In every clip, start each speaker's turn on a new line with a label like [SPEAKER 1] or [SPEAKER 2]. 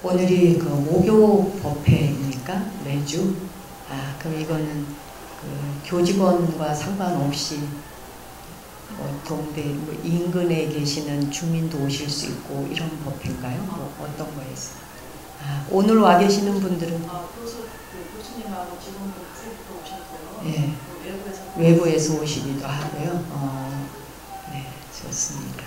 [SPEAKER 1] 오늘이 그 목요 법회입니까? 매주? 아, 그럼 이거는 그 교직원과 상관없이 동대 인근에 계시는 주민도 오실 수 있고 이런 법회인가요? 어떤 거였어요? 아, 오늘 와 계시는 분들은
[SPEAKER 2] 교수님하고 직원들 또 오셨고요.
[SPEAKER 1] 예, 외부에서 오시기도 하고요. 네, 좋습니다.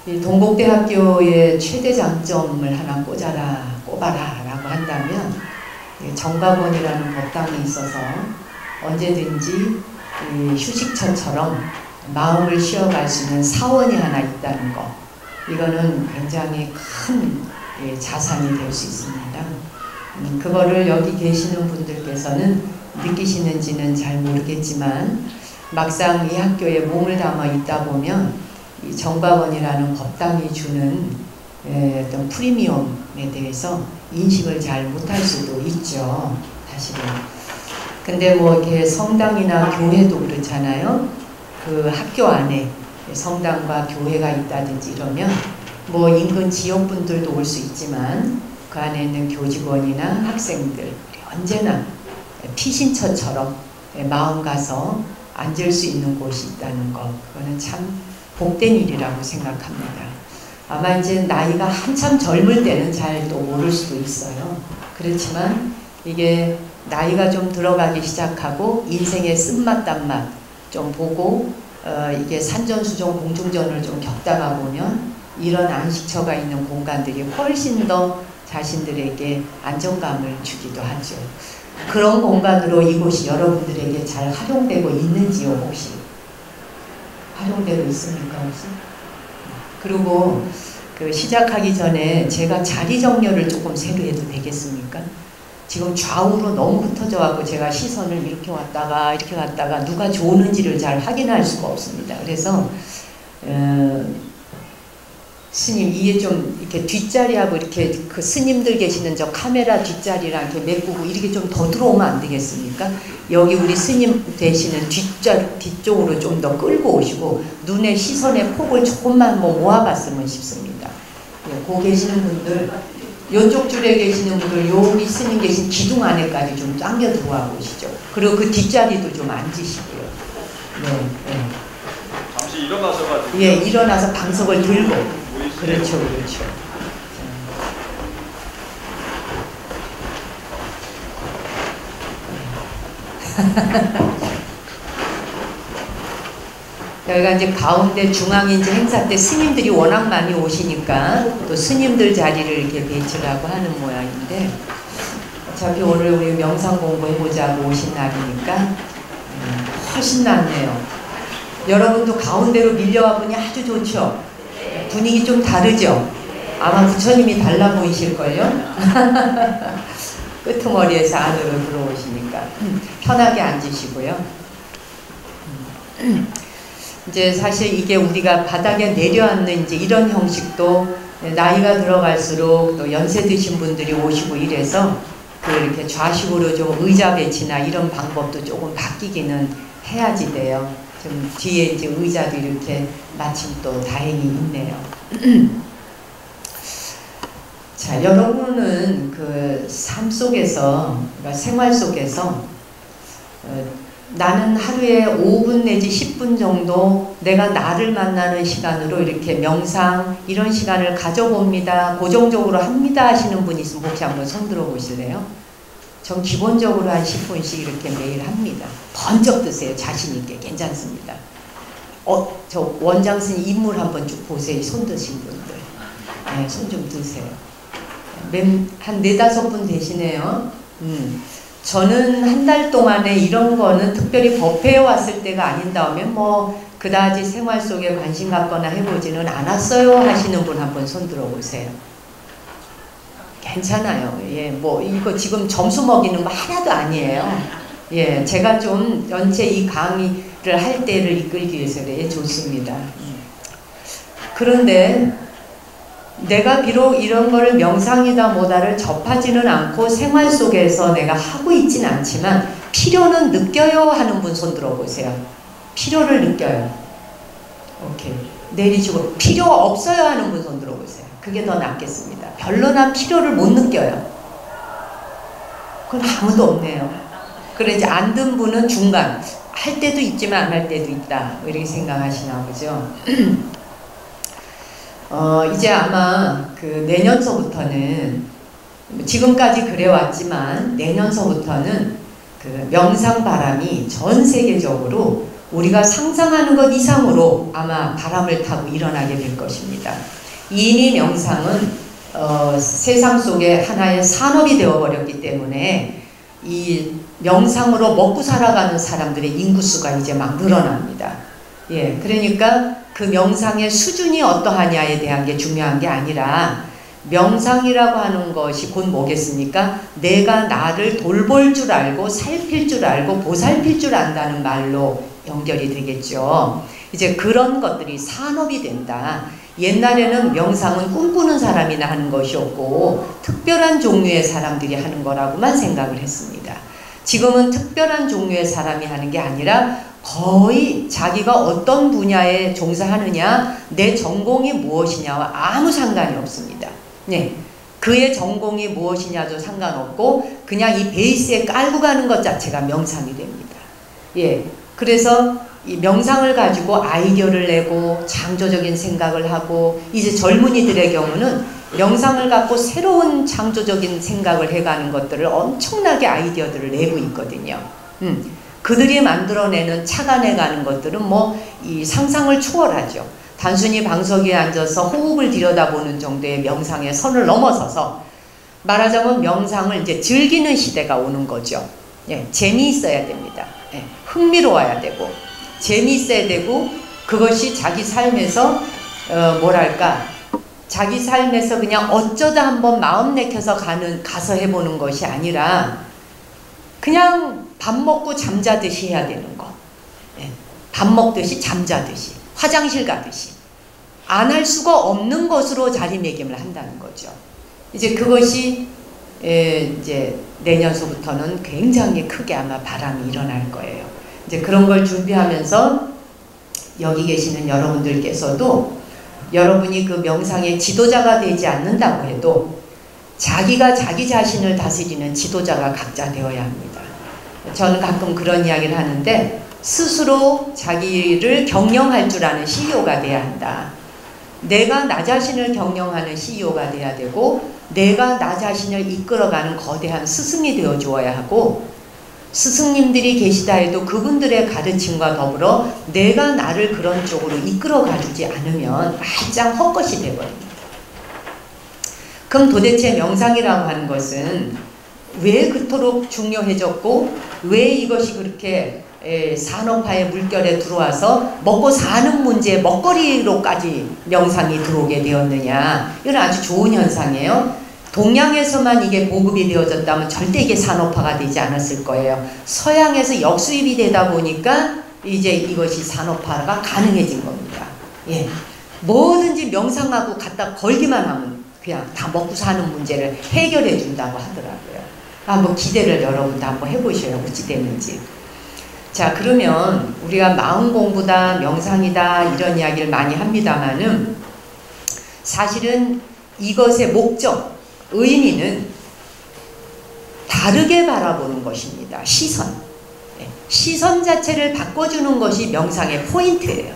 [SPEAKER 1] 이 동국대학교의 최대 장점을 하나 꼽아라 라고 한다면 정각원이라는 법당이 있어서 언제든지 휴식처처럼 마음을 쉬어갈 수 있는 사원이 하나 있다는 거, 이거는 굉장히 큰 자산이 될 수 있습니다. 그거를 여기 계시는 분들께서는 느끼시는지는 잘 모르겠지만 막상 이 학교에 몸을 담아 있다 보면 이 정각원이라는 법당이 주는 어떤 프리미엄에 대해서 인식을 잘 못할 수도 있죠, 사실은. 근데 뭐 이렇게 성당이나 교회도 그렇잖아요. 그 학교 안에 성당과 교회가 있다든지 이러면 뭐 인근 지역분들도 올 수 있지만 그 안에 있는 교직원이나 학생들 언제나 피신처처럼 마음 가서 앉을 수 있는 곳이 있다는 것, 그거는 참 복된 일이라고 생각합니다. 아마 이제 나이가 한참 젊을 때는 잘 또 모를 수도 있어요. 그렇지만 이게 나이가 좀 들어가기 시작하고 인생의 쓴맛 단맛 좀 보고 이게 산전수전 공중전을 좀 겪다가 보면 이런 안식처가 있는 공간들이 훨씬 더 자신들에게 안정감을 주기도 하죠. 그런 공간으로 이곳이 여러분들에게 잘 활용되고 있는지요, 혹시? 활용되고 있습니까, 혹시? 그리고 그 시작하기 전에 제가 자리 정렬을 조금 새로 해도 되겠습니까? 지금 좌우로 너무 흩어져 갖고 제가 시선을 이렇게 왔다가 이렇게 갔다가 누가 좋은지를 잘 확인할 수가 없습니다. 그래서 스님, 이게 좀 이렇게 뒷자리하고 이렇게 그 스님들 계시는 저 카메라 뒷자리랑 이렇게 메꾸고 이렇게 좀 더 들어오면 안 되겠습니까? 여기 우리 스님 되시는 뒤쪽으로 좀 더 끌고 오시고 눈의 시선의 폭을 조금만 뭐 모아봤으면 싶습니다. 예, 고 계시는 분들, 이쪽 줄에 계시는 분들, 여기 스님 계신 기둥 안에까지 좀 당겨 들어와 보시죠. 그리고 그 뒷자리도 좀 앉으시고요. 네, 네.
[SPEAKER 3] 잠시 일어나셔가지고.
[SPEAKER 1] 예, 일어나서 방석을 들고. 그렇죠, 그렇죠. 여기가 이제 가운데 중앙인지 행사 때 스님들이 워낙 많이 오시니까 또 스님들 자리를 이렇게 배치를 하고 하는 모양인데, 어차피 오늘 우리 명상 공부해보자고 오신 날이니까 훨씬 낫네요. 여러분도 가운데로 밀려와 보니 아주 좋죠? 분위기 좀 다르죠? 아마 부처님이 달라 보이실걸요? 끄트머리에서 안으로 들어오시니까 편하게 앉으시고요. 이제 사실 이게 우리가 바닥에 내려앉는 이제 이런 형식도 나이가 들어갈수록 또 연세 드신 분들이 오시고 이래서 그 이렇게 좌식으로 좀 의자 배치나 이런 방법도 조금 바뀌기는 해야지 돼요. 좀 뒤에 이제 의자도 이렇게 마침 또 다행히 있네요. 자, 여러분은 그 삶 속에서, 그러니까 생활 속에서 나는 하루에 5분 내지 10분 정도 내가 나를 만나는 시간으로 이렇게 명상 이런 시간을 가져봅니다, 고정적으로 합니다 하시는 분 있으면 혹시 한번 손 들어 보실래요? 전 기본적으로 한 10분씩 이렇게 매일 합니다. 번쩍 드세요. 자신 있게. 괜찮습니다. 저 원장 스님 인물 한번 쭉 보세요. 손 드신 분들. 네, 손 좀 드세요. 한 4-5분 되시네요. 저는 한 달 동안에 이런 거는 특별히 법회에 왔을 때가 아닌 다음에 뭐 그다지 생활 속에 관심 갖거나 해보지는 않았어요 하시는 분 한번 손 들어보세요. 괜찮아요. 예, 뭐 이거 지금 점수 먹이는 거 하나도 아니에요. 예, 제가 좀 전체 이 강의를 할 때를 이끌기 위해서 그래. 좋습니다. 그런데 내가 비록 이런 거를 명상이다 뭐다를 접하지는 않고 생활 속에서 내가 하고 있지는 않지만 필요는 느껴요 하는 분 손 들어보세요. 필요를 느껴요. 오케이. 내리시고 필요 없어요 하는 분 손 들어보세요. 그게 더 낫겠습니다. 별로나 필요를 못 느껴요. 그건 아무도 없네요. 그래 이제 안 든 분은 중간, 할 때도 있지만 안 할 때도 있다, 이렇게 생각하시나 보죠. 이제 아마 그 내년서부터는, 지금까지 그래왔지만 내년서부터는 그 명상 바람이 전 세계적으로 우리가 상상하는 것 이상으로 아마 바람을 타고 일어나게 될 것입니다. 이미 명상은 세상 속에 하나의 산업이 되어버렸기 때문에 이 명상으로 먹고 살아가는 사람들의 인구수가 이제 막 늘어납니다. 예, 그러니까 그 명상의 수준이 어떠하냐에 대한 게 중요한 게 아니라, 명상이라고 하는 것이 곧 뭐겠습니까? 내가 나를 돌볼 줄 알고 살필 줄 알고 보살필 줄 안다는 말로 연결이 되겠죠. 이제 그런 것들이 산업이 된다. 옛날에는 명상은 꿈꾸는 사람이나 하는 것이었고 특별한 종류의 사람들이 하는 거라고만 생각을 했습니다. 지금은 특별한 종류의 사람이 하는 게 아니라 거의 자기가 어떤 분야에 종사하느냐, 내 전공이 무엇이냐와 아무 상관이 없습니다. 네, 그의 전공이 무엇이냐도 상관없고 그냥 이 베이스에 깔고 가는 것 자체가 명상이 됩니다. 예, 그래서 이 명상을 가지고 아이디어를 내고 창조적인 생각을 하고, 이제 젊은이들의 경우는 명상을 갖고 새로운 창조적인 생각을 해가는 것들을 엄청나게 아이디어들을 내고 있거든요. 그들이 만들어내는 착안해가는 것들은 뭐 이 상상을 초월하죠. 단순히 방석 위에 앉아서 호흡을 들여다보는 정도의 명상의 선을 넘어서서 말하자면 명상을 이제 즐기는 시대가 오는 거죠. 예, 재미있어야 됩니다. 예, 흥미로워야 되고 재미있어야 되고, 그것이 자기 삶에서 뭐랄까, 자기 삶에서 그냥 어쩌다 한번 마음 내켜서 가서 해보는 것이 아니라 그냥 밥 먹고 잠자듯이 해야 되는 거. 예, 밥 먹듯이 잠자듯이, 화장실 가듯이 안 할 수가 없는 것으로 자리매김을 한다는 거죠. 이제 그것이 이제 내년서부터는 굉장히 크게 아마 바람이 일어날 거예요. 이제 그런 걸 준비하면서 여기 계시는 여러분들께서도, 여러분이 그 명상의 지도자가 되지 않는다고 해도 자기가 자기 자신을 다스리는 지도자가 각자 되어야 합니다. 저는 가끔 그런 이야기를 하는데, 스스로 자기를 경영할 줄 아는 CEO가 돼야 한다. 내가 나 자신을 경영하는 CEO가 돼야 되고, 내가 나 자신을 이끌어가는 거대한 스승이 되어 주어야 하고, 스승님들이 계시다 해도 그분들의 가르침과 더불어 내가 나를 그런 쪽으로 이끌어가 주지 않으면 말짱 헛것이 되어버립니다. 그럼 도대체 명상이라고 하는 것은 왜 그토록 중요해졌고, 왜 이것이 그렇게 산업화의 물결에 들어와서 먹고 사는 문제, 먹거리로까지 명상이 들어오게 되었느냐. 이건 아주 좋은 현상이에요. 동양에서만 이게 보급이 되어졌다면 절대 이게 산업화가 되지 않았을 거예요. 서양에서 역수입이 되다 보니까 이제 이것이 산업화가 가능해진 겁니다. 예, 뭐든지 명상하고 갖다 걸기만 하면 그냥 다 먹고 사는 문제를 해결해 준다고 하더라고요. 한번 기대를 여러분도 한번 해보셔요. 어찌 되는지. 자, 그러면 우리가 마음 공부다, 명상이다 이런 이야기를 많이 합니다만은, 사실은 이것의 목적, 의미는 다르게 바라보는 것입니다. 시선. 시선 자체를 바꿔주는 것이 명상의 포인트예요.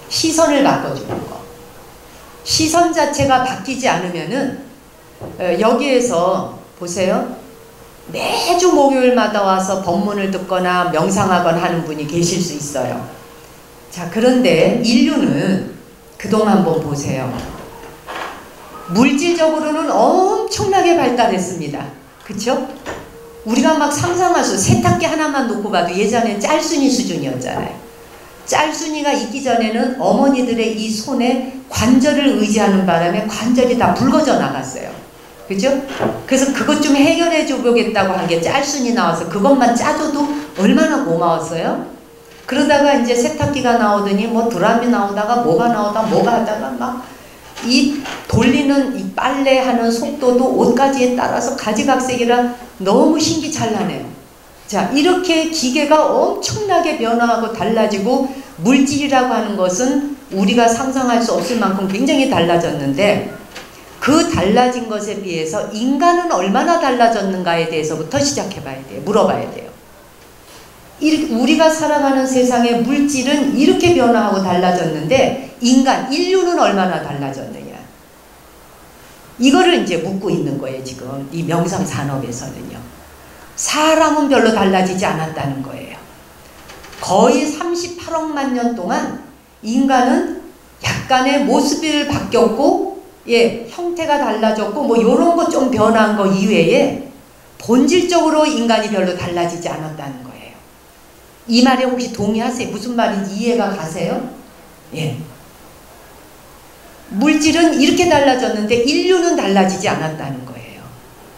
[SPEAKER 1] 시선을 바꿔주는 거. 시선 자체가 바뀌지 않으면은, 여기에서 보세요. 매주 목요일마다 와서 법문을 듣거나 명상하거나 하는 분이 계실 수 있어요. 자, 그런데 인류는 그동안 한번 보세요. 물질적으로는 엄청나게 발달했습니다. 그쵸? 우리가 막 상상할 수, 세탁기 하나만 놓고 봐도 예전엔 짤순이 수준이었잖아요. 짤순이가 있기 전에는 어머니들의 이 손에 관절을 의지하는 바람에 관절이 다 붉어져 나갔어요. 그죠? 그래서 그것 좀 해결해 주겠다고 한 게 짤순이 나와서 그것만 짜줘도 얼마나 고마웠어요? 그러다가 이제 세탁기가 나오더니 뭐 드럼이 나오다가 뭐가 하다가 막 이 돌리는 이 빨래하는 속도도 옷가지에 따라서 가지각색이라 너무 신기찬란해요. 자, 이렇게 기계가 엄청나게 변화하고 달라지고, 물질이라고 하는 것은 우리가 상상할 수 없을 만큼 굉장히 달라졌는데, 그 달라진 것에 비해서 인간은 얼마나 달라졌는가에 대해서부터 시작해 봐야 돼요. 물어봐야 돼요. 우리가 살아가는 세상의 물질은 이렇게 변화하고 달라졌는데 인류는 얼마나 달라졌느냐. 이거를 이제 묻고 있는 거예요. 지금 이 명상 산업에서는요. 사람은 별로 달라지지 않았다는 거예요. 거의 38억만 년 동안 인간은 약간의 모습이 바뀌었고, 예, 형태가 달라졌고, 뭐 요런 거 좀 변한 거 이외에 본질적으로 인간이 별로 달라지지 않았다는 거예요. 이 말에 혹시 동의하세요? 무슨 말인지 이해가 가세요? 예. 물질은 이렇게 달라졌는데 인류는 달라지지 않았다는 거예요.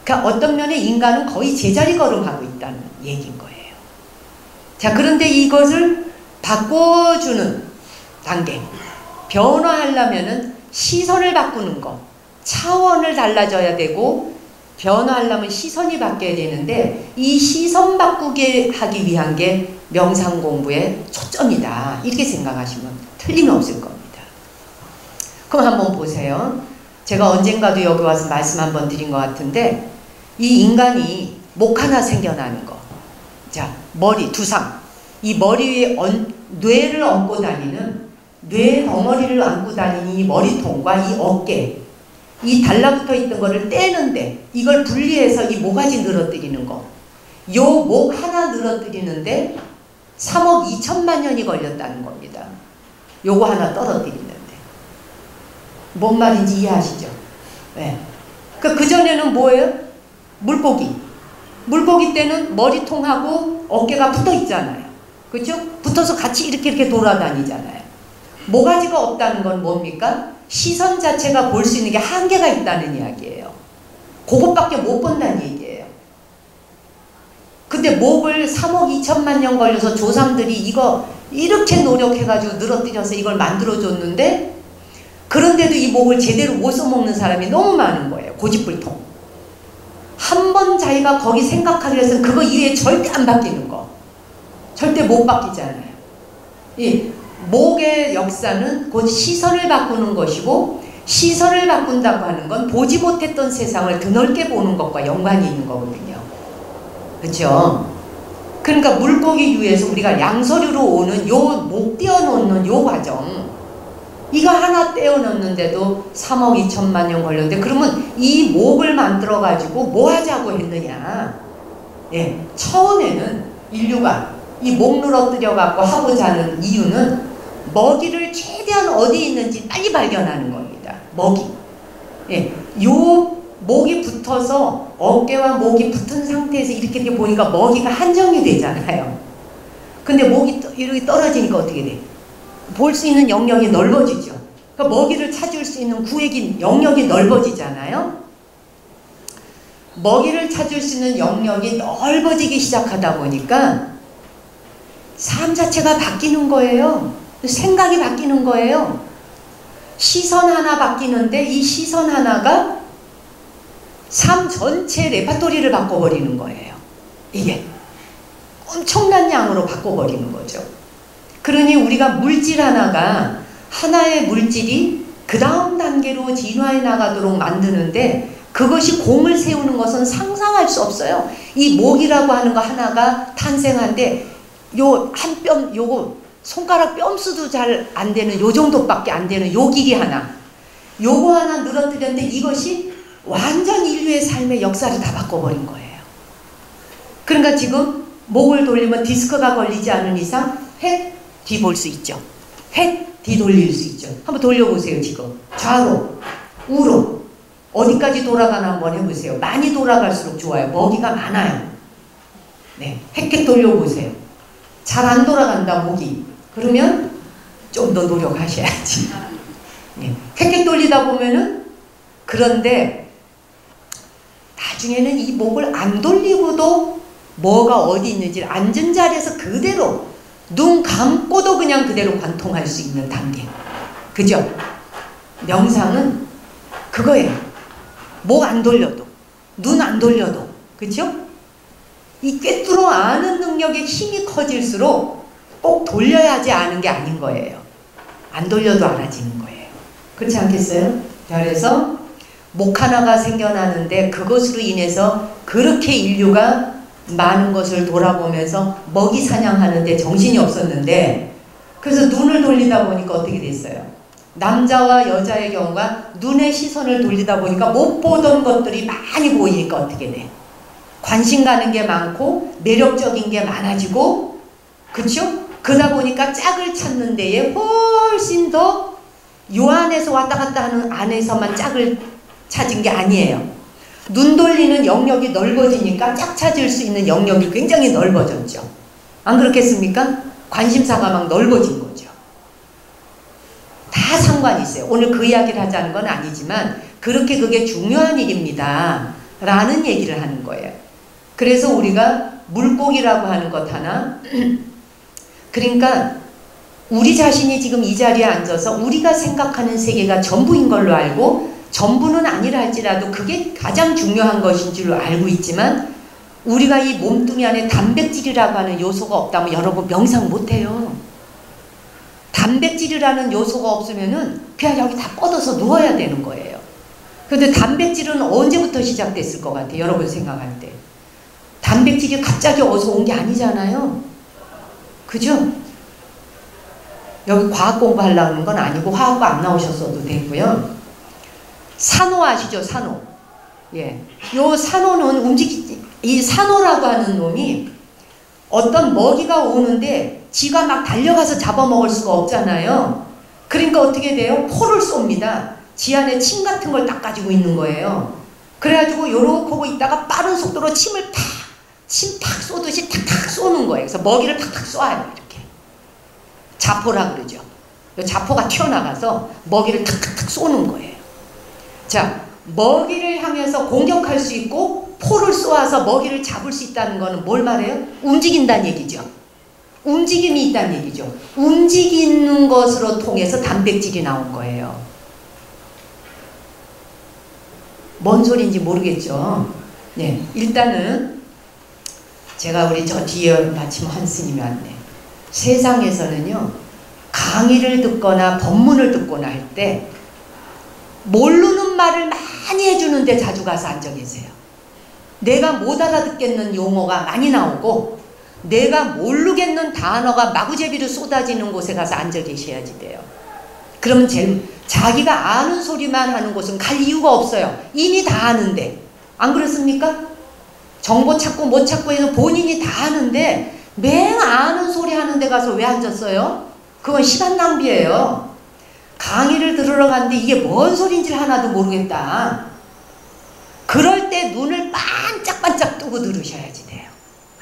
[SPEAKER 1] 그러니까 어떤 면에 인간은 거의 제자리 걸음하고 있다는 얘기인 거예요. 자, 그런데 이것을 바꿔주는 단계, 변화하려면은 시선을 바꾸는 거, 차원을 달라져야 되고, 변화하려면 시선이 바뀌어야 되는데 이 시선 바꾸게 하기 위한 게 명상 공부의 초점이다. 이렇게 생각하시면 틀림없을 겁니다. 그럼 한번 보세요. 제가 언젠가도 여기 와서 말씀 한번 드린 것 같은데, 이 인간이 목 하나 생겨나는 거. 자, 머리, 두상. 이 머리 위에 뇌를 얹고 다니는, 뇌 덩어리를 안고 다니는 이 머리통과 이 어깨, 이 달라붙어 있던 거를 떼는데, 이걸 분리해서 이 모가지 늘어뜨리는 거. 요 목 하나 늘어뜨리는데 3억 2천만 년이 걸렸다는 겁니다. 요거 하나 떨어뜨리는데. 뭔 말인지 이해하시죠? 네. 그전에는 뭐예요? 물고기. 물고기 때는 머리통하고 어깨가 붙어 있잖아요. 그렇죠? 붙어서 같이 이렇게 돌아다니잖아요. 모가지가 없다는 건 뭡니까? 시선 자체가 볼 수 있는 게 한계가 있다는 이야기예요. 그것밖에 못 본다는 얘기예요. 근데 목을 3억 2천만 년 걸려서 조상들이 이거 이렇게 노력해가지고 늘어뜨려서 이걸 만들어줬는데, 그런데도 이 목을 제대로 못 써먹는 사람이 너무 많은 거예요. 고집불통. 한 번 자기가 거기 생각하기로 해서 그거 이외에 절대 안 바뀌는 거. 절대 못 바뀌잖아요. 이 목의 역사는 곧 시선을 바꾸는 것이고, 시선을 바꾼다고 하는 건 보지 못했던 세상을 드넓게 보는 것과 연관이 있는 거거든요. 그렇죠? 그러니까 물고기류에서 우리가 양서류로 오는 요 목 떼어놓는 요 과정, 이거 하나 떼어놓는데도 3억 2천만 년 걸렸는데, 그러면 이 목을 만들어 가지고 뭐 하자고 했느냐. 예, 처음에는 인류가 이 목 늘어뜨려 갖고 하고자 하는 이유는 먹이를 최대한 어디 있는지 빨리 발견하는 겁니다. 먹이. 예, 요 목이 붙어서 어깨와 목이 붙은 상태에서 이렇게 보니까 먹이가 한정이 되잖아요. 근데 목이 이렇게 떨어지니까 어떻게 돼? 볼 수 있는 영역이 넓어지죠. 그러니까 먹이를 찾을 수 있는 구획이 영역이 넓어지잖아요. 먹이를 찾을 수 있는 영역이 넓어지기 시작하다 보니까 삶 자체가 바뀌는 거예요. 생각이 바뀌는 거예요. 시선 하나 바뀌는데 이 시선 하나가 삶 전체 레파토리를 바꿔버리는 거예요. 이게 엄청난 양으로 바꿔버리는 거죠. 그러니 우리가 물질 하나가, 하나의 물질이 그 다음 단계로 진화해 나가도록 만드는데, 그것이 공을 세우는 것은 상상할 수 없어요. 이 목이라고 하는 거 하나가 탄생한데, 요 한 뼘, 요거 손가락 뼘수도 잘 안 되는 요 정도밖에 안 되는 요 길이 하나, 요거 하나 늘어뜨렸는데 이것이 완전 인류의 삶의 역사를 다 바꿔버린 거예요. 그러니까 지금 목을 돌리면 디스크가 걸리지 않은 이상 획 뒤 볼 수 있죠. 획 뒤 돌릴 수 있죠. 한번 돌려보세요. 지금 좌로 우로 어디까지 돌아가나 한번 해보세요. 많이 돌아갈수록 좋아요. 먹이가 많아요. 네, 획획 돌려보세요. 잘 안 돌아간다 목이. 그러면 좀 더 노력하셔야지. 네, 획획 돌리다 보면은, 그런데 나중에는 이 목을 안 돌리고도 뭐가 어디 있는지 앉은 자리에서 그대로 눈 감고도 그냥 그대로 관통할 수 있는 단계. 그죠? 명상은 그거예요. 목 안 돌려도, 눈 안 돌려도. 그죠? 이 꿰뚫어 아는 능력의 힘이 커질수록 꼭 돌려야지 아는 게 아닌 거예요. 안 돌려도 알아지는 거예요. 그렇지 않겠어요? 그래서 목 하나가 생겨나는데 그것으로 인해서 그렇게 인류가 많은 것을 돌아보면서 먹이 사냥하는데 정신이 없었는데, 그래서 눈을 돌리다 보니까 어떻게 됐어요? 남자와 여자의 경우가 눈의 시선을 돌리다 보니까 못 보던 것들이 많이 보이니까 어떻게 돼? 관심 가는 게 많고 매력적인 게 많아지고, 그쵸? 그러다 보니까 짝을 찾는 데에 훨씬 더 요 안에서 왔다 갔다 하는 안에서만 짝을 찾은 게 아니에요. 눈 돌리는 영역이 넓어지니까 짝 찾을 수 있는 영역이 굉장히 넓어졌죠. 안 그렇겠습니까? 관심사가 막 넓어진 거죠. 다 상관이 있어요. 오늘 그 이야기를 하자는 건 아니지만 그렇게 그게 중요한 일입니다 라는 얘기를 하는 거예요. 그래서 우리가 물고기라고 하는 것 하나, 그러니까 우리 자신이 지금 이 자리에 앉아서 우리가 생각하는 세계가 전부인 걸로 알고, 전부는 아니라 할지라도 그게 가장 중요한 것인 줄로 알고 있지만, 우리가 이 몸뚱이 안에 단백질이라고 하는 요소가 없다면 여러분 명상 못해요. 단백질이라는 요소가 없으면은 그냥 여기 다 뻗어서 누워야 되는 거예요. 그런데 단백질은 언제부터 시작됐을 것 같아요? 여러분 생각할 때. 단백질이 갑자기 어디서 온 게 아니잖아요. 그죠? 여기 과학 공부하려는 건 아니고 화학과 안 나오셨어도 되고요. 산호 아시죠? 산호. 예. 요 산호는 이 산호라고 하는 놈이 어떤 먹이가 오는데 지가 막 달려가서 잡아먹을 수가 없잖아요. 그러니까 어떻게 돼요? 포를 쏩니다. 지 안에 침 같은 걸 딱 가지고 있는 거예요. 그래가지고 요렇게 하고 있다가 빠른 속도로 침 탁 쏘듯이 탁탁 쏘는 거예요. 그래서 먹이를 탁탁 쏴요. 이렇게. 자포라 그러죠. 자포가 튀어나가서 먹이를 탁탁탁 쏘는 거예요. 자, 먹이를 향해서 공격할 수 있고 포를 쏘아서 먹이를 잡을 수 있다는 거는 뭘 말해요? 움직인다는 얘기죠. 움직임이 있다는 얘기죠. 움직이는 것으로 통해서 단백질이 나온 거예요. 뭔 소리인지 모르겠죠. 네, 일단은 제가 우리 저 뒤에 마침 한 스님이 왔네. 세상에서는요, 강의를 듣거나 법문을 듣거나 할 때 모르는 말을 많이 해주는데 자주 가서 앉아 계세요. 내가 못 알아듣겠는 용어가 많이 나오고 내가 모르겠는 단어가 마구제비로 쏟아지는 곳에 가서 앉아 계셔야지 돼요. 그러면 자기가 아는 소리만 하는 곳은 갈 이유가 없어요. 이미 다 아는데. 안 그렇습니까? 정보 찾고 못 찾고 해서 본인이 다 아는데 맹 아는 소리 하는 데 가서 왜 앉았어요? 그건 시간 낭비예요. 강의를 들으러 갔는데 이게 뭔 소리인지 하나도 모르겠다. 그럴 때 눈을 반짝반짝 뜨고 들으셔야지 돼요.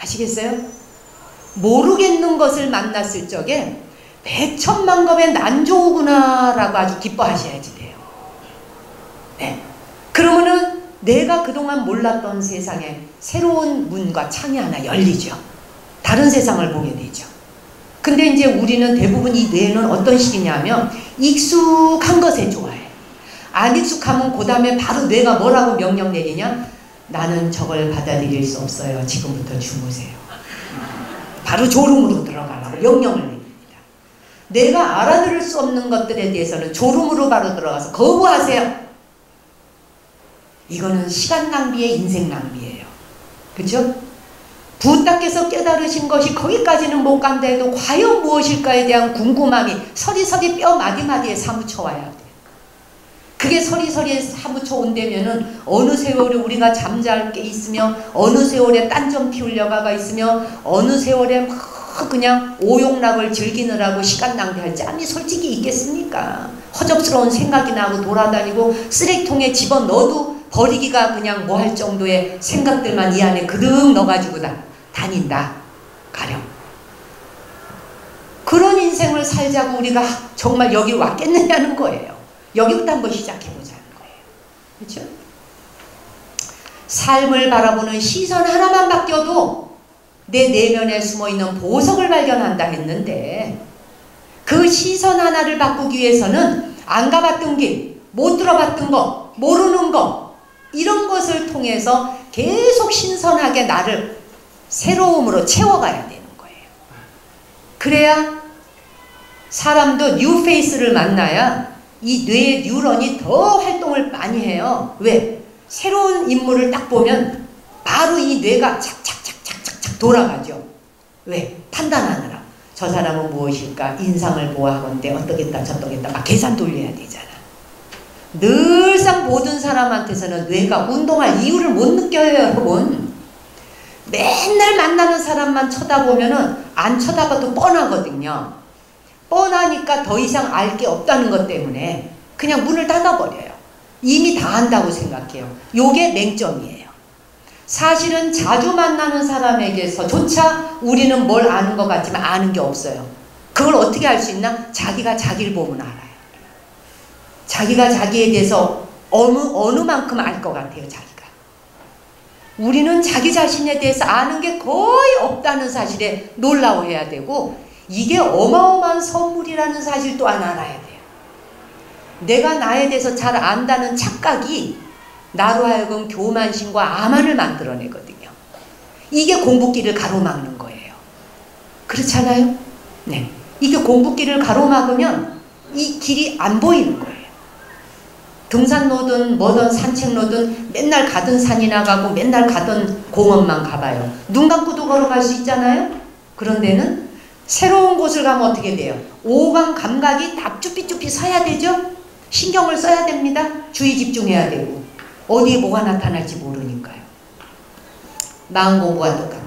[SPEAKER 1] 아시겠어요? 모르겠는 것을 만났을 적에 백천만급의 난 좋으구나 라고 아주 기뻐하셔야지 돼요. 네. 그러면은 내가 그동안 몰랐던 세상에 새로운 문과 창이 하나 열리죠. 다른 세상을 보게 되죠. 근데 이제 우리는 대부분 이 뇌는 어떤 식이냐면 익숙한 것에 좋아해. 안 익숙하면 그 다음에 바로 뇌가 뭐라고 명령 내리냐? 나는 저걸 받아들일 수 없어요. 지금부터 주무세요. 바로 졸음으로 들어가라고 명령을 내립니다. 내가 알아들을 수 없는 것들에 대해서는 졸음으로 바로 들어가서 거부하세요. 이거는 시간 낭비의 인생 낭비예요. 그렇죠? 부탁해서 깨달으신 것이 거기까지는 못 간다 해도 과연 무엇일까에 대한 궁금함이 서리서리 뼈 마디마디에 사무쳐 와야 돼요. 그게 서리서리에 사무쳐 온다면은 어느 세월에 우리가 잠잘게 있으며 어느 세월에 딴점 피우려가가 있으며 어느 세월에 막 그냥 오용락을 즐기느라고 시간 낭비할 짬이 솔직히 있겠습니까? 허접스러운 생각이 나고 돌아다니고 쓰레기통에 집어넣어도 버리기가 그냥 뭐 할 정도의 생각들만 이 안에 그득 넣어가지고 다닌다. 가령. 그런 인생을 살자고 우리가 정말 여기 왔겠느냐는 거예요. 여기부터 한번 시작해보자는 거예요. 그렇죠? 삶을 바라보는 시선 하나만 바뀌어도 내 내면에 숨어있는 보석을 발견한다 했는데 그 시선 하나를 바꾸기 위해서는 안 가봤던 길, 못 들어봤던 거, 모르는 거 이런 것을 통해서 계속 신선하게 나를 새로움으로 채워가야 되는 거예요. 그래야 사람도 뉴페이스를 만나야 이 뇌의 뉴런이 더 활동을 많이 해요. 왜? 새로운 인물을 딱 보면 바로 이 뇌가 착착착착착 돌아가죠. 왜? 판단하느라. 저 사람은 무엇일까? 인상을 보아하건대 어떻겠다 저떻겠다 막 계산 돌려야 되잖아. 늘상 모든 사람한테서는 뇌가 운동할 이유를 못 느껴요, 여러분. 맨날 만나는 사람만 쳐다보면은 안 쳐다봐도 뻔하거든요. 뻔하니까 더 이상 알 게 없다는 것 때문에 그냥 문을 닫아버려요. 이미 다 안다고 생각해요. 요게 맹점이에요. 사실은 자주 만나는 사람에게서조차 우리는 뭘 아는 것 같지만 아는 게 없어요. 그걸 어떻게 알 수 있나? 자기가 자기를 보면 알아요. 자기가 자기에 대해서 어느 만큼 알 것 같아요, 자기가. 우리는 자기 자신에 대해서 아는 게 거의 없다는 사실에 놀라워해야 되고, 이게 어마어마한 선물이라는 사실 또한 알아야 돼요. 내가 나에 대해서 잘 안다는 착각이 나로 하여금 교만심과 암환을 만들어내거든요. 이게 공부길을 가로막는 거예요. 그렇잖아요? 네. 이게 공부길을 가로막으면 이 길이 안 보이는 거예요. 등산로든 뭐든 산책로든 맨날 가던 산이나 가고 맨날 가던 공원만 가봐요. 눈 감고도 걸어갈 수 있잖아요? 그런 데는 새로운 곳을 가면 어떻게 돼요? 오감 감각이 다 쭈삐쭈삐 서야 되죠? 신경을 써야 됩니다. 주의 집중해야 되고. 어디에 뭐가 나타날지 모르니까요. 마음 공부와 똑같아요.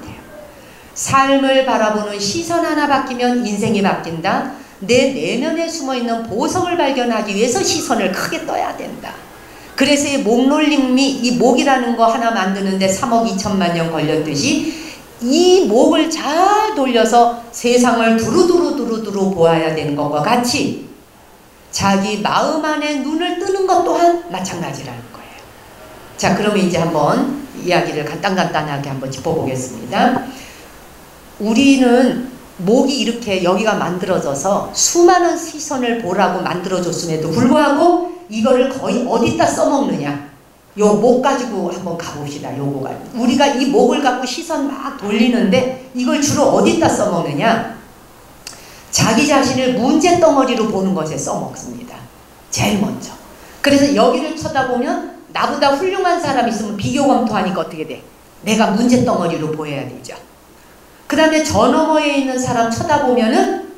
[SPEAKER 1] 삶을 바라보는 시선 하나 바뀌면 인생이 바뀐다. 내 내면에 숨어있는 보석을 발견하기 위해서 시선을 크게 떠야 된다. 그래서 이 목놀림이, 이 목이라는 거 하나 만드는데 3억 2천만 년 걸렸듯이 이 목을 잘 돌려서 세상을 두루두루 보아야 되는 것과 같이 자기 마음 안에 눈을 뜨는 것 또한 마찬가지라는 거예요. 자, 그러면 이제 한번 이야기를 간단하게 한번 짚어보겠습니다. 우리는 목이 이렇게 여기가 만들어져서 수많은 시선을 보라고 만들어줬음에도 불구하고 이거를 거의 어디다 써먹느냐. 요 목 가지고 한번 가봅시다. 요거가. 우리가 이 목을 갖고 시선 막 돌리는데 이걸 주로 어디다 써먹느냐. 자기 자신을 문제덩어리로 보는 것에 써먹습니다. 제일 먼저. 그래서 여기를 쳐다보면 나보다 훌륭한 사람이 있으면 비교 검토하니까 어떻게 돼? 내가 문제덩어리로 보여야 되죠. 그 다음에 저 너머에 있는 사람 쳐다보면은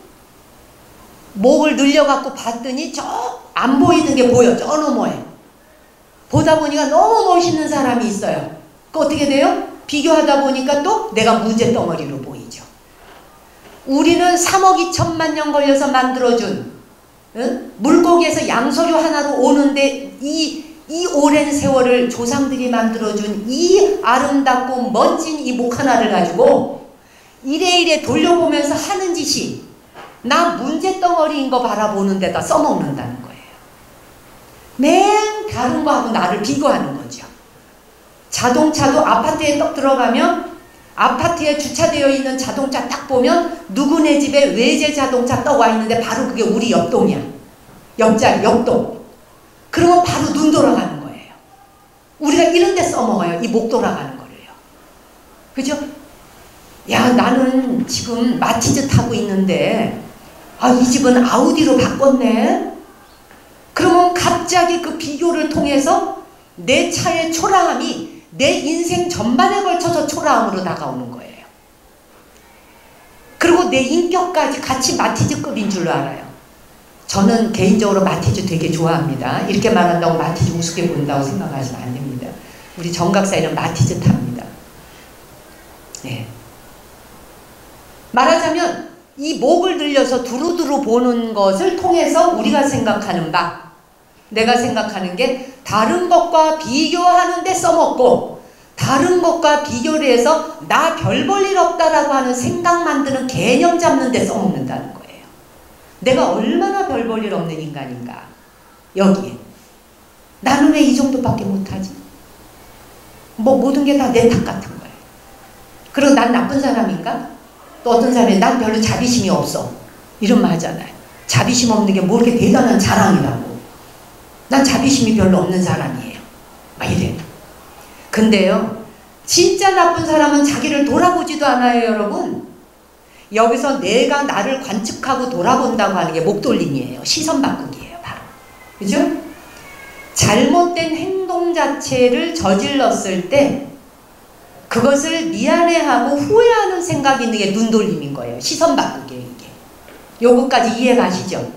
[SPEAKER 1] 목을 늘려갖고 봤더니 저 안 보이던 게 보여. 저 너머에. 보다 보니까 너무 멋있는 사람이 있어요. 그 어떻게 돼요? 비교하다 보니까 또 내가 문제덩어리로 보이죠. 우리는 3억 2천만 년 걸려서 만들어준 물고기에서 양서류 하나로 오는데 이 오랜 세월을 조상들이 만들어준 이 아름답고 멋진 이 목 하나를 가지고 이래이래 돌려보면서 하는 짓이 나 문제덩어리인 거 바라보는 데다 써먹는다는 거예요. 맨 다른 거하고 나를 비교하는 거죠. 자동차도 아파트에 딱 들어가면 아파트에 주차되어 있는 자동차 딱 보면 누구네 집에 외제 자동차 떠 와 있는데 바로 그게 우리 옆동이야. 옆자리, 옆동. 그러면 바로 눈 돌아가는 거예요. 우리가 이런 데 써먹어요. 이 목 돌아가는 거를요. 그죠? 야, 나는 지금 마티즈 타고 있는데 이 집은 아우디로 바꿨네. 그러면 갑자기 그 비교를 통해서 내 차의 초라함이 내 인생 전반에 걸쳐서 초라함으로 다가오는 거예요. 그리고 내 인격까지 같이 마티즈급인 줄로 알아요. 저는 개인적으로 마티즈 되게 좋아합니다. 이렇게 말한다고 마티즈 우습게 본다고 생각하시면 안 됩니다. 우리 정각사에는 마티즈 탑니다. 네. 말하자면 이 목을 늘려서 두루두루 보는 것을 통해서 우리가 생각하는 바, 내가 생각하는 게 다른 것과 비교하는 데 써먹고 다른 것과 비교를 해서 나 별 볼 일 없다라고 하는 생각 만드는 개념 잡는 데 써먹는다는 거예요. 내가 얼마나 별 볼 일 없는 인간인가. 여기에. 나는 왜 이 정도밖에 못하지? 뭐 모든 게 다 내 탓 같은 거예요. 그리고 난 나쁜 사람인가? 또 어떤 사람이 난 별로 자비심이 없어. 이런 말 하잖아요. 자비심 없는 게 뭐 이렇게 대단한 자랑이라고. 난 자비심이 별로 없는 사람이에요. 막 이래. 근데요, 진짜 나쁜 사람은 자기를 돌아보지도 않아요, 여러분. 여기서 내가 나를 관측하고 돌아본다고 하는 게 목돌림이에요. 시선 바꾸기예요, 바로. 그죠? 잘못된 행동 자체를 저질렀을 때 그것을 미안해하고 후회하는 생각이 있는 게 눈돌림인 거예요. 시선 바꾸기예요, 이게. 요거까지 이해 가시죠?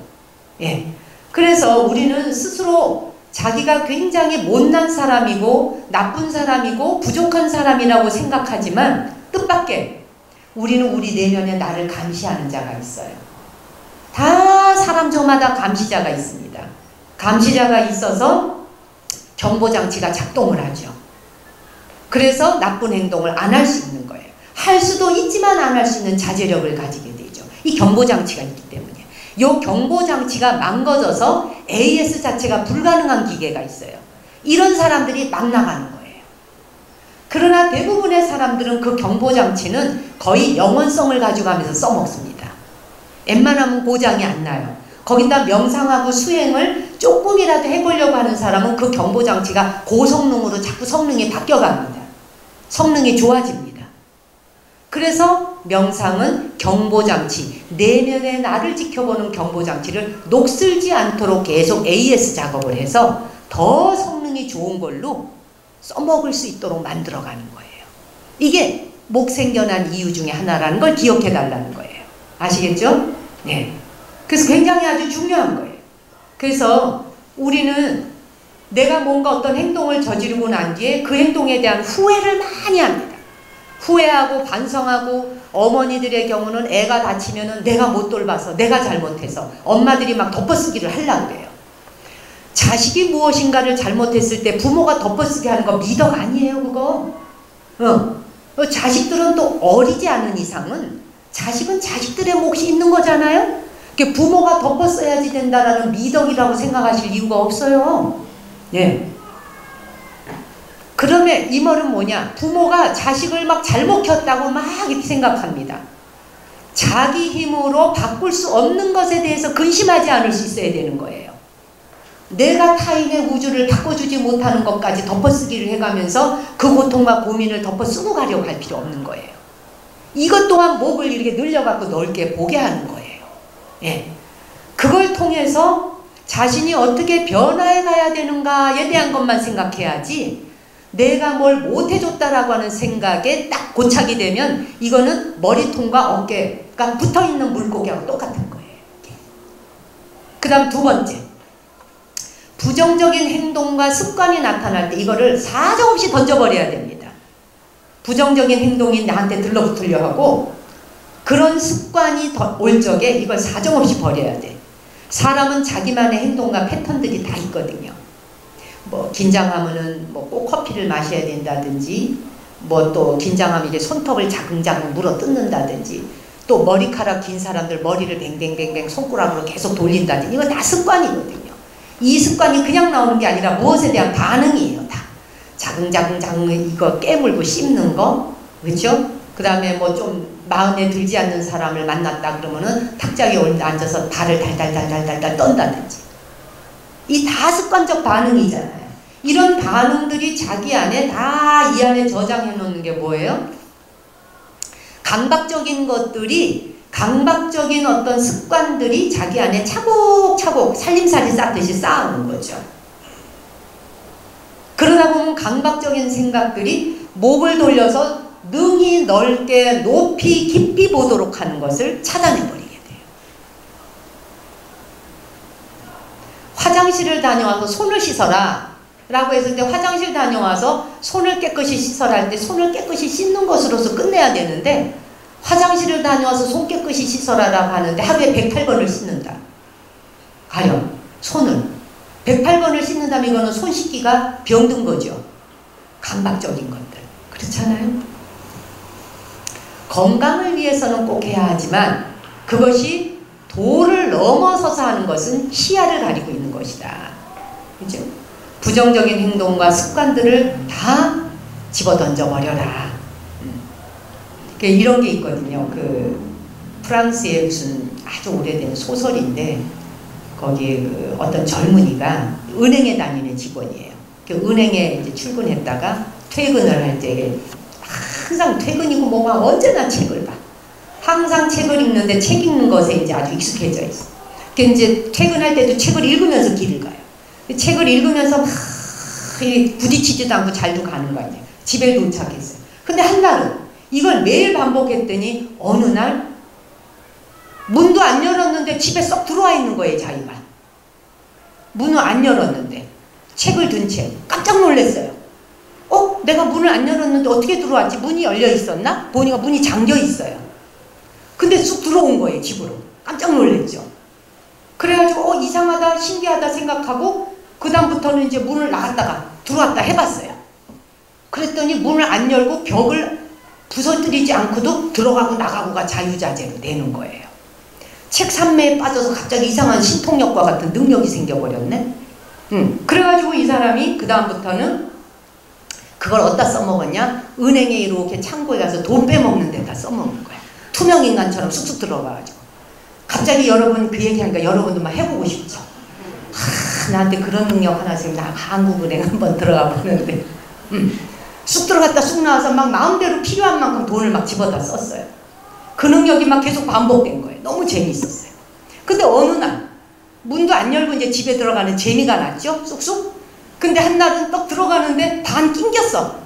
[SPEAKER 1] 예. 그래서 우리는 스스로 자기가 굉장히 못난 사람이고 나쁜 사람이고 부족한 사람이라고 생각하지만 뜻밖의 우리는 우리 내면에 나를 감시하는 자가 있어요. 다 사람 저마다 감시자가 있습니다. 감시자가 있어서 경보장치가 작동을 하죠. 그래서 나쁜 행동을 안 할 수 있는 거예요. 할 수도 있지만 안 할 수 있는 자제력을 가지게 되죠. 이 경보장치가 있기 때문에. 이 경보장치가 망가져서 AS 자체가 불가능한 기계가 있어요. 이런 사람들이 막 나가는 거예요. 그러나 대부분의 사람들은 그 경보장치는 거의 영원성을 가져가면서 써먹습니다. 웬만하면 고장이 안 나요. 거기다 명상하고 수행을 조금이라도 해보려고 하는 사람은 그 경보장치가 고성능으로 자꾸 성능이 바뀌어갑니다. 성능이 좋아집니다. 그래서 명상은 경보장치, 내면의 나를 지켜보는 경보장치를 녹슬지 않도록 계속 AS 작업을 해서 더 성능이 좋은 걸로 써먹을 수 있도록 만들어가는 거예요. 이게 목생겨난 이유 중에 하나라는 걸 기억해 달라는 거예요. 아시겠죠? 네. 그래서 굉장히 아주 중요한 거예요. 그래서 우리는 내가 뭔가 어떤 행동을 저지르고 난 뒤에 그 행동에 대한 후회를 많이 합니다. 후회하고 반성하고 어머니들의 경우는 애가 다치면은 내가 못 돌봐서 내가 잘못해서 엄마들이 막 덮어쓰기를 하려고 그래요. 자식이 무엇인가를 잘못했을 때 부모가 덮어쓰기 하는 거 미덕 아니에요, 그거. 자식들은 또 어리지 않은 이상은 자식은 자식들의 몫이 있는 거잖아요. 부모가 덮어써야지 된다라는 미덕이라고 생각하실 이유가 없어요. 예. 그러면 이 말은 뭐냐? 부모가 자식을 막 잘못 켰다고 막 이렇게 생각합니다. 자기 힘으로 바꿀 수 없는 것에 대해서 근심하지 않을 수 있어야 되는 거예요. 내가 타인의 우주를 바꿔주지 못하는 것까지 덮어쓰기를 해가면서 그 고통과 고민을 덮어쓰고 가려고 할 필요 없는 거예요. 이것 또한 목을 이렇게 늘려갖고 넓게 보게 하는 거예요. 예. 그걸 통해서 자신이 어떻게 변화해 가야 되는가에 대한 것만 생각해야지 내가 뭘 못해줬다라고 하는 생각에 딱 고착이 되면 이거는 머리통과 어깨가 붙어있는 물고기하고 똑같은 거예요. 그 다음 두 번째, 부정적인 행동과 습관이 나타날 때 이거를 사정없이 던져버려야 됩니다. 부정적인 행동이 나한테 들러붙으려 하고 그런 습관이 올 적에 이걸 사정없이 버려야 돼. 사람은 자기만의 행동과 패턴들이 다 있거든요. 뭐 긴장하면은 뭐 꼭 커피를 마셔야 된다든지, 뭐 또 긴장하면 이제 손톱을 자글자글 물어 뜯는다든지, 또 머리카락 긴 사람들 머리를 뱅뱅뱅뱅 손가락으로 계속 돌린다든지, 이거 다 습관이거든요. 이 습관이 그냥 나오는 게 아니라 무엇에 대한 반응이에요. 다 자글자글 이거 깨물고 씹는 거, 그렇죠? 그 다음에 뭐 좀 마음에 들지 않는 사람을 만났다 그러면은 탁자에 앉아서 발을 달달달달달달 떤다든지, 이 다 습관적 반응이잖아요. 이런 반응들이 자기 안에 다 이 안에 저장해 놓는 게 뭐예요? 강박적인 것들이, 강박적인 어떤 습관들이 자기 안에 차곡차곡 살림살이 쌓듯이 쌓아놓은 거죠. 그러다 보면 강박적인 생각들이 목을 돌려서 능히 넓게 높이 깊이 보도록 하는 것을 차단해버리게 돼요. 화장실을 다녀와서 손을 씻어라 라고 했을 때 화장실 다녀와서 손을 깨끗이 씻어라 할 때 손을 깨끗이 씻는 것으로서 끝내야 되는데, 화장실을 다녀와서 손 깨끗이 씻어라 라고 하는데 하루에 108번을 씻는다. 가령 손을 108번을 씻는다면 이거는 손 씻기가 병든 거죠. 강박적인 것들. 그렇잖아요. 건강을 위해서는 꼭 해야 하지만 그것이 도를 넘어서서 하는 것은 시야를 가리고 있는 것이다. 그죠? 부정적인 행동과 습관들을 다 집어던져 버려라. 이런 게 있거든요. 그 프랑스의 무슨 아주 오래된 소설인데, 거기에 그 어떤 젊은이가 은행에 다니는 직원이에요. 그 은행에 이제 출근했다가 퇴근을 할 때 항상 퇴근이고 뭐가 언제나 책을 봐. 항상 책을 읽는데 책 읽는 것에 이제 아주 익숙해져 있어. 그 이제 퇴근할 때도 책을 읽으면서 길을 가요. 책을 읽으면서 막 부딪히지도 않고 잘도 가는 거야. 집에 도착했어요. 근데 한날은 이걸 매일 반복했더니 어느 날 문도 안 열었는데 집에 쏙 들어와 있는 거예요. 자기가. 문을 안 열었는데 책을 든 채 깜짝 놀랐어요. 내가 문을 안 열었는데 어떻게 들어왔지? 문이 열려 있었나? 보니까 문이 잠겨 있어요. 근데 쑥 들어온 거예요. 집으로. 깜짝 놀랐죠. 그래가지고 이상하다 신기하다 생각하고 그 다음부터는 이제 문을 나갔다가 들어왔다 해봤어요. 그랬더니 문을 안 열고 벽을 부서뜨리지 않고도 들어가고 나가고가 자유자재로 되는 거예요. 책 산매에 빠져서 갑자기 이상한 신통력과 같은 능력이 생겨버렸네. 그래가지고 이 사람이 그 다음부터는 그걸 어디다 써먹었냐? 은행에 이렇게 창고에 가서 돈 빼먹는 데다 써먹는 거야. 투명인간처럼 쑥쑥 들어가가지고. 갑자기 여러분 그 얘기하니까 여러분도 막 해보고 싶죠. 나한테 그런 능력 하나 생겨. 나 한국은행 한번 들어가 보는데 쑥 들어갔다 쑥 나와서 막 마음대로 필요한 만큼 돈을 막 집어다 썼어요. 그 능력이 막 계속 반복된 거예요. 너무 재미있었어요. 근데 어느 날 문도 안 열고 이제 집에 들어가는 재미가 났죠. 쑥쑥. 근데 한날은 떡 들어가는데 반 낑겼어.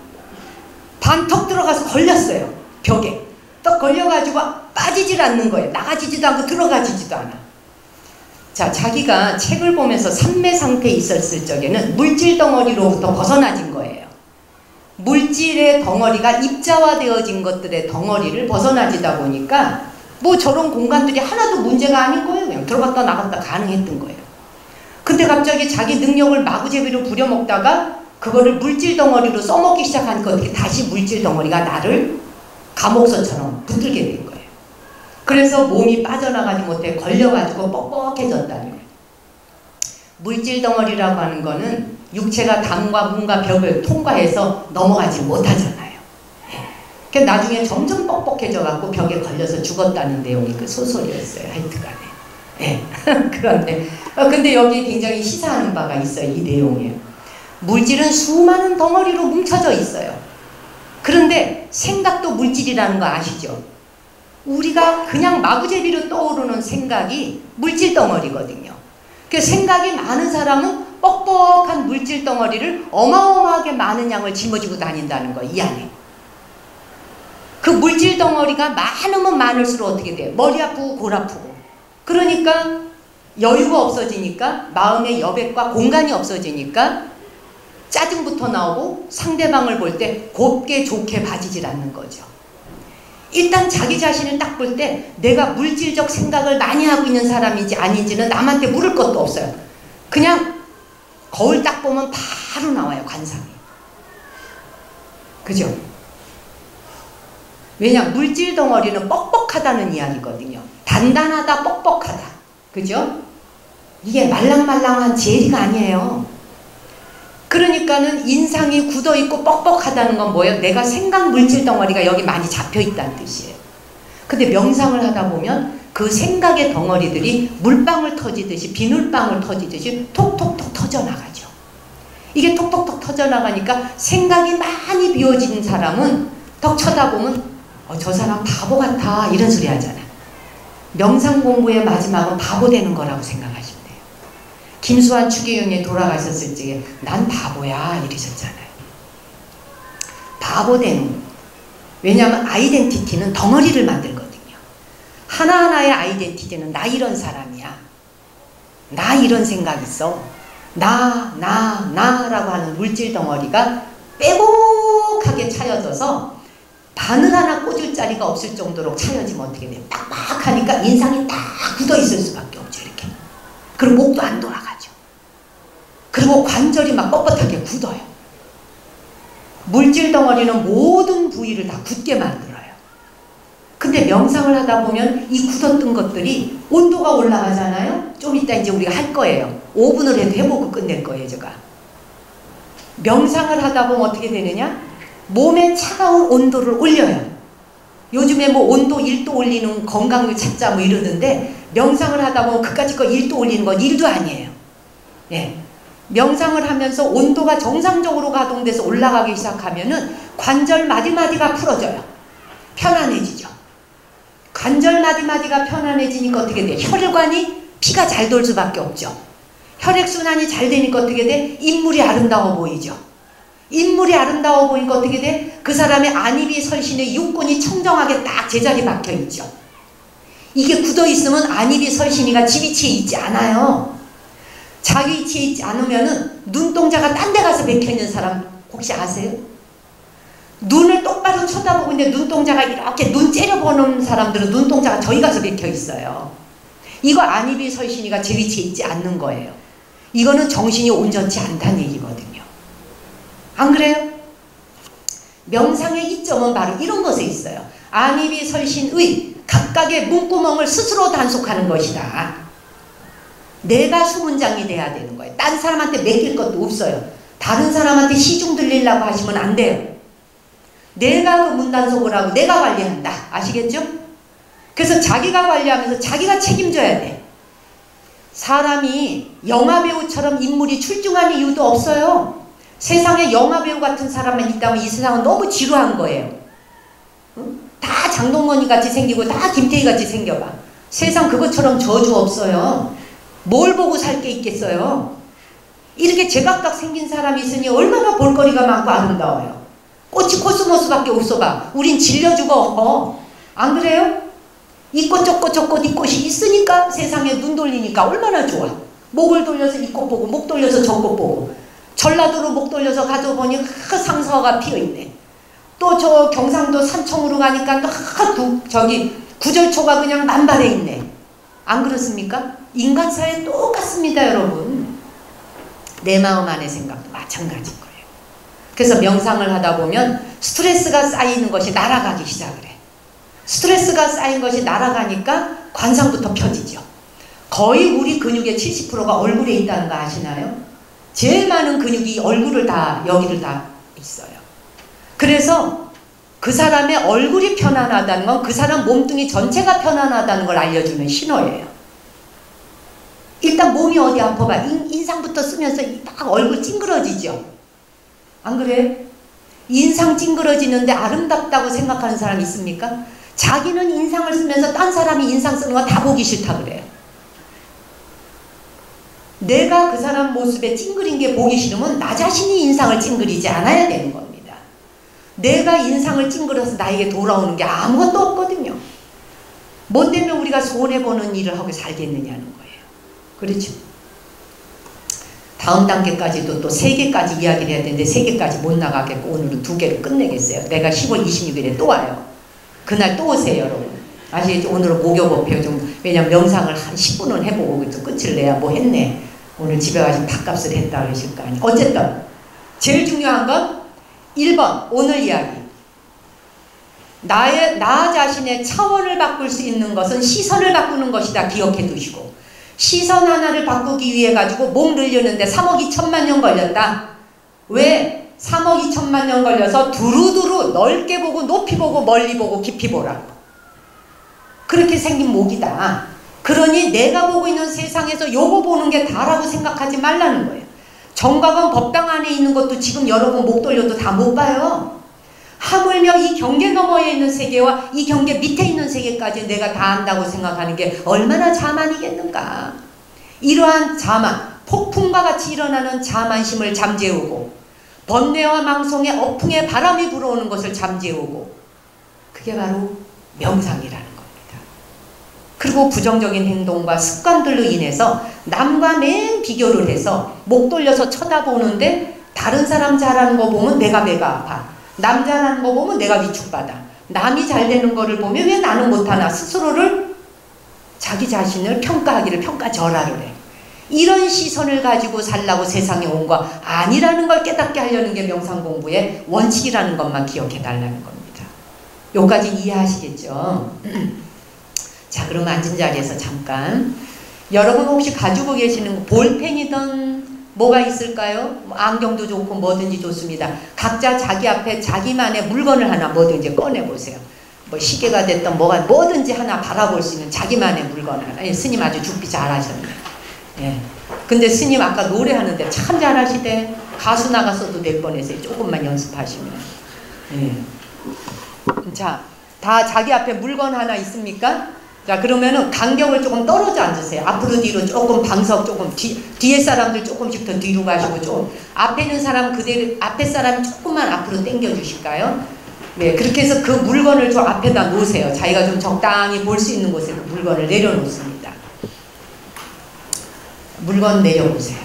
[SPEAKER 1] 반 턱 들어가서 걸렸어요. 벽에. 떡 걸려가지고 빠지질 않는 거예요. 나가지지도 않고 들어가지지도 않아. 자, 자기가 책을 보면서 산매 상태에 있었을 적에는 물질 덩어리로부터 벗어나진 거예요. 물질의 덩어리가 입자화되어진 것들의 덩어리를 벗어나지다 보니까 뭐 저런 공간들이 하나도 문제가 아닌 거예요. 그냥 들어갔다 나갔다 가능했던 거예요. 근데 갑자기 자기 능력을 마구제비로 부려먹다가 그거를 물질 덩어리로 써먹기 시작하니까 어떻게 다시 물질 덩어리가 나를 감옥서처럼 붙들게 된 거예요. 그래서 몸이 빠져나가지 못해 걸려가지고 뻑뻑해졌다는 거예요. 물질 덩어리라고 하는 거는 육체가 담과 문과 벽을 통과해서 넘어가지 못하잖아요. 그래서 나중에 점점 뻑뻑해져갖고 벽에 걸려서 죽었다는 내용이 그 소설이었어요. 하여튼간에. 네. 그런데 근데 여기 굉장히 시사하는 바가 있어요. 이 내용에. 물질은 수많은 덩어리로 뭉쳐져 있어요. 그런데 생각도 물질이라는 거 아시죠? 우리가 그냥 마구제비로 떠오르는 생각이 물질 덩어리거든요. 그 생각이 많은 사람은 뻑뻑한 물질 덩어리를 어마어마하게 많은 양을 짊어지고 다닌다는 거, 이 안에. 그 물질 덩어리가 많으면 많을수록 어떻게 돼요? 머리 아프고 골 아프고. 그러니까 여유가 없어지니까 마음의 여백과 공간이 없어지니까 짜증부터 나오고 상대방을 볼 때 곱게 좋게 봐지질 않는 거죠. 일단 자기 자신을 딱 볼 때 내가 물질적 생각을 많이 하고 있는 사람인지 아닌지는 남한테 물을 것도 없어요. 그냥 거울 딱 보면 바로 나와요. 관상이. 그죠? 왜냐? 물질 덩어리는 뻑뻑하다는 이야기거든요. 단단하다, 뻑뻑하다. 그죠? 이게 말랑말랑한 젤리가 아니에요. 그러니까는 인상이 굳어있고 뻑뻑하다는 건 뭐예요? 내가 생각 물질 덩어리가 여기 많이 잡혀있다는 뜻이에요. 근데 명상을 하다 보면 그 생각의 덩어리들이 물방울 터지듯이, 비눗방울 터지듯이 톡톡톡 터져나가죠. 이게 톡톡톡 터져나가니까 생각이 많이 비워진 사람은 딱 쳐다보면 저 사람 바보 같아 이런 소리 하잖아요. 명상 공부의 마지막은 바보 되는 거라고 생각하시면 돼요. 김수환 추기경이 돌아가셨을 적에 난 바보야 이러셨잖아요. 바보 되는 거. 왜냐하면 아이덴티티는 덩어리를 만들거든요. 하나하나의 아이덴티티는 나 이런 사람이야. 나 이런 생각 있어. 나라고 하는 물질 덩어리가 빼곡하게 차여져서 바늘 하나 꽂을 자리가 없을 정도로 차여지면 어떻게 돼요? 빡빡하니까 인상이 딱 굳어있을 수밖에 없죠. 이렇게. 그리고 목도 안 돌아가죠. 그리고 관절이 막 뻣뻣하게 굳어요. 물질 덩어리는 모든 부위를 다 굳게 만들어요. 근데 명상을 하다 보면 이 굳었던 것들이 온도가 올라가잖아요. 좀 이따 이제 우리가 할 거예요. 5분을 해도 해보고 끝낼 거예요. 제가. 명상을 하다 보면 어떻게 되느냐? 몸의 차가운 온도를 올려요. 요즘에 뭐 온도 1도 올리는 건강을 찾자 뭐 이러는데 명상을 하다 보면 그까짓 거 1도 올리는 건 1도 아니에요. 예. 명상을 하면서 온도가 정상적으로 가동돼서 올라가기 시작하면은 관절 마디마디가 풀어져요. 편안해지죠. 관절 마디마디가 편안해지니까 어떻게 돼요? 혈관이 피가 잘 돌 수밖에 없죠. 혈액순환이 잘 되니까 어떻게 돼? 인물이 아름다워 보이죠. 인물이 아름다워 보이니까 어떻게 돼? 그 사람의 안입이 설신의 육군이 청정하게 딱 제자리 박혀 있죠. 이게 굳어 있으면 안입이 설신이가 지 위치에 있지 않아요. 자기 위치에 있지 않으면은 눈동자가 딴 데 가서 박혀 있는 사람 혹시 아세요? 눈을 똑바로 쳐다보고 있는데 눈동자가 이렇게 눈 째려보는 사람들은 눈동자가 저기 가서 박혀 있어요. 이거 안입이 설신이가 제 위치에 있지 않는 거예요. 이거는 정신이 온전치 않다는 얘기거든요. 안 그래요? 명상의 이점은 바로 이런 것에 있어요. 안입이 설신의 각각의 문구멍을 스스로 단속하는 것이다. 내가 수문장이 돼야 되는 거예요. 딴 사람한테 맡길 것도 없어요. 다른 사람한테 시중 들리려고 하시면 안 돼요. 내가 그 문단속을 하고 내가 관리한다. 아시겠죠? 그래서 자기가 관리하면서 자기가 책임져야 돼. 사람이 영화배우처럼 인물이 출중한 이유도 없어요. 세상에 영화배우 같은 사람만 있다면 이 세상은 너무 지루한 거예요. 응? 다 장동건이 같이 생기고 다 김태희 같이 생겨봐. 세상 그것처럼 저주 없어요. 뭘 보고 살 게 있겠어요. 이렇게 제각각 생긴 사람이 있으니 얼마나 볼거리가 많고 아름다워요. 꽃이 코스모스밖에 없어봐. 우린 질려 죽어. 안 그래요? 이 꽃 저 꽃 저 꽃 이 꽃이 있으니까 세상에 눈 돌리니까 얼마나 좋아. 목을 돌려서 이 꽃 보고 목 돌려서 저 꽃 보고 전라도로 목 돌려서 가져보니 상서가 피어있네. 또 저 경상도 산청으로 가니까 저기 구절초가 그냥 만발해 있네. 안 그렇습니까? 인간사회 똑같습니다, 여러분. 내 마음 안의 생각도 마찬가지일 거예요. 그래서 명상을 하다 보면 스트레스가 쌓이는 것이 날아가기 시작을 해. 스트레스가 쌓인 것이 날아가니까 관상부터 펴지죠. 거의 우리 근육의 70%가 얼굴에 있다는 거 아시나요? 제일 많은 근육이 얼굴을 다 여기를 다 있어요. 그래서 그 사람의 얼굴이 편안하다는 건 그 사람 몸뚱이 전체가 편안하다는 걸 알려주는 신호예요. 일단 몸이 어디 아파봐. 인상부터 쓰면서 막 얼굴 찡그러지죠. 안 그래? 인상 찡그러지는데 아름답다고 생각하는 사람 있습니까? 자기는 인상을 쓰면서 딴 사람이 인상 쓰는 거 다 보기 싫다 그래요. 내가 그 사람 모습에 찡그린 게 보기 싫으면 나 자신이 인상을 찡그리지 않아야 되는 겁니다. 내가 인상을 찡그려서 나에게 돌아오는 게 아무것도 없거든요. 뭐 때문에 우리가 손해보는 일을 하고 살겠느냐는 거예요. 그렇죠? 다음 단계까지도 또 3개까지 이야기를 해야 되는데 3개까지 못 나가겠고 오늘은 2개를 끝내겠어요. 내가 10월 26일에 또 와요. 그날 또 오세요, 여러분. 아시겠죠? 오늘은 목욕업해요. 좀 왜냐면 명상을 한 10분은 해보고 끝을 내야 뭐 했네. 오늘 집에 가서 밥값을 했다 그러실 거 아니에요. 어쨌든 제일 중요한 건 1번 오늘 이야기. 나 자신의 차원을 바꿀 수 있는 것은 시선을 바꾸는 것이다. 기억해 두시고 시선 하나를 바꾸기 위해 가지고 목 늘리는데 3억 2천만 년 걸렸다. 왜? 3억 2천만 년 걸려서 두루두루 넓게 보고 높이 보고 멀리 보고 깊이 보라고. 그렇게 생긴 목이다. 그러니 내가 보고 있는 세상에서 요거 보는 게 다라고 생각하지 말라는 거예요. 정각은 법당 안에 있는 것도 지금 여러분 목 돌려도 다 못 봐요. 하물며 이 경계 너머에 있는 세계와 이 경계 밑에 있는 세계까지 내가 다 안다고 생각하는 게 얼마나 자만이겠는가. 이러한 자만, 폭풍과 같이 일어나는 자만심을 잠재우고 번뇌와 망성의 어풍에 바람이 불어오는 것을 잠재우고 그게 바로 명상이라는 겁니다. 그리고 부정적인 행동과 습관들로 인해서 남과 맨 비교를 해서 목 돌려서 쳐다보는데 다른 사람 잘하는 거 보면 내가 배가 아파. 남 잘하는 거 보면 내가 위축받아. 남이 잘 되는 거를 보면 왜 나는 못하나. 스스로를 자기 자신을 평가하기를 평가절하를 해. 이런 시선을 가지고 살라고 세상에 온 거 아니라는 걸 깨닫게 하려는 게 명상공부의 원칙이라는 것만 기억해 달라는 겁니다. 여기까지 이해하시겠죠? 자, 그럼 앉은 자리에서 잠깐 여러분 혹시 가지고 계시는 볼펜이든 뭐가 있을까요? 안경도 좋고 뭐든지 좋습니다. 각자 자기 앞에 자기만의 물건을 하나 뭐든지 꺼내보세요. 뭐 시계가 됐든 뭐든지 하나 바라볼 수 있는 자기만의 물건 하나. 예, 스님 아주 죽비 잘하셨네. 예. 근데 스님 아까 노래하는데 참 잘하시대. 가수 나갔어도 될 뻔했어요. 조금만 연습하시면. 예. 자, 다 자기 앞에 물건 하나 있습니까? 자, 그러면은 간격을 조금 떨어져 앉으세요. 앞으로 뒤로 조금 방석 조금 뒤에 사람들 조금씩 더 뒤로 가시고 좀 앞에 있는 사람 그대로 앞에 사람 조금만 앞으로 당겨 주실까요? 네, 그렇게 해서 그 물건을 좀 앞에다 놓으세요. 자기가 좀 적당히 볼 수 있는 곳에 그 물건을 내려놓습니다. 물건 내려보세요.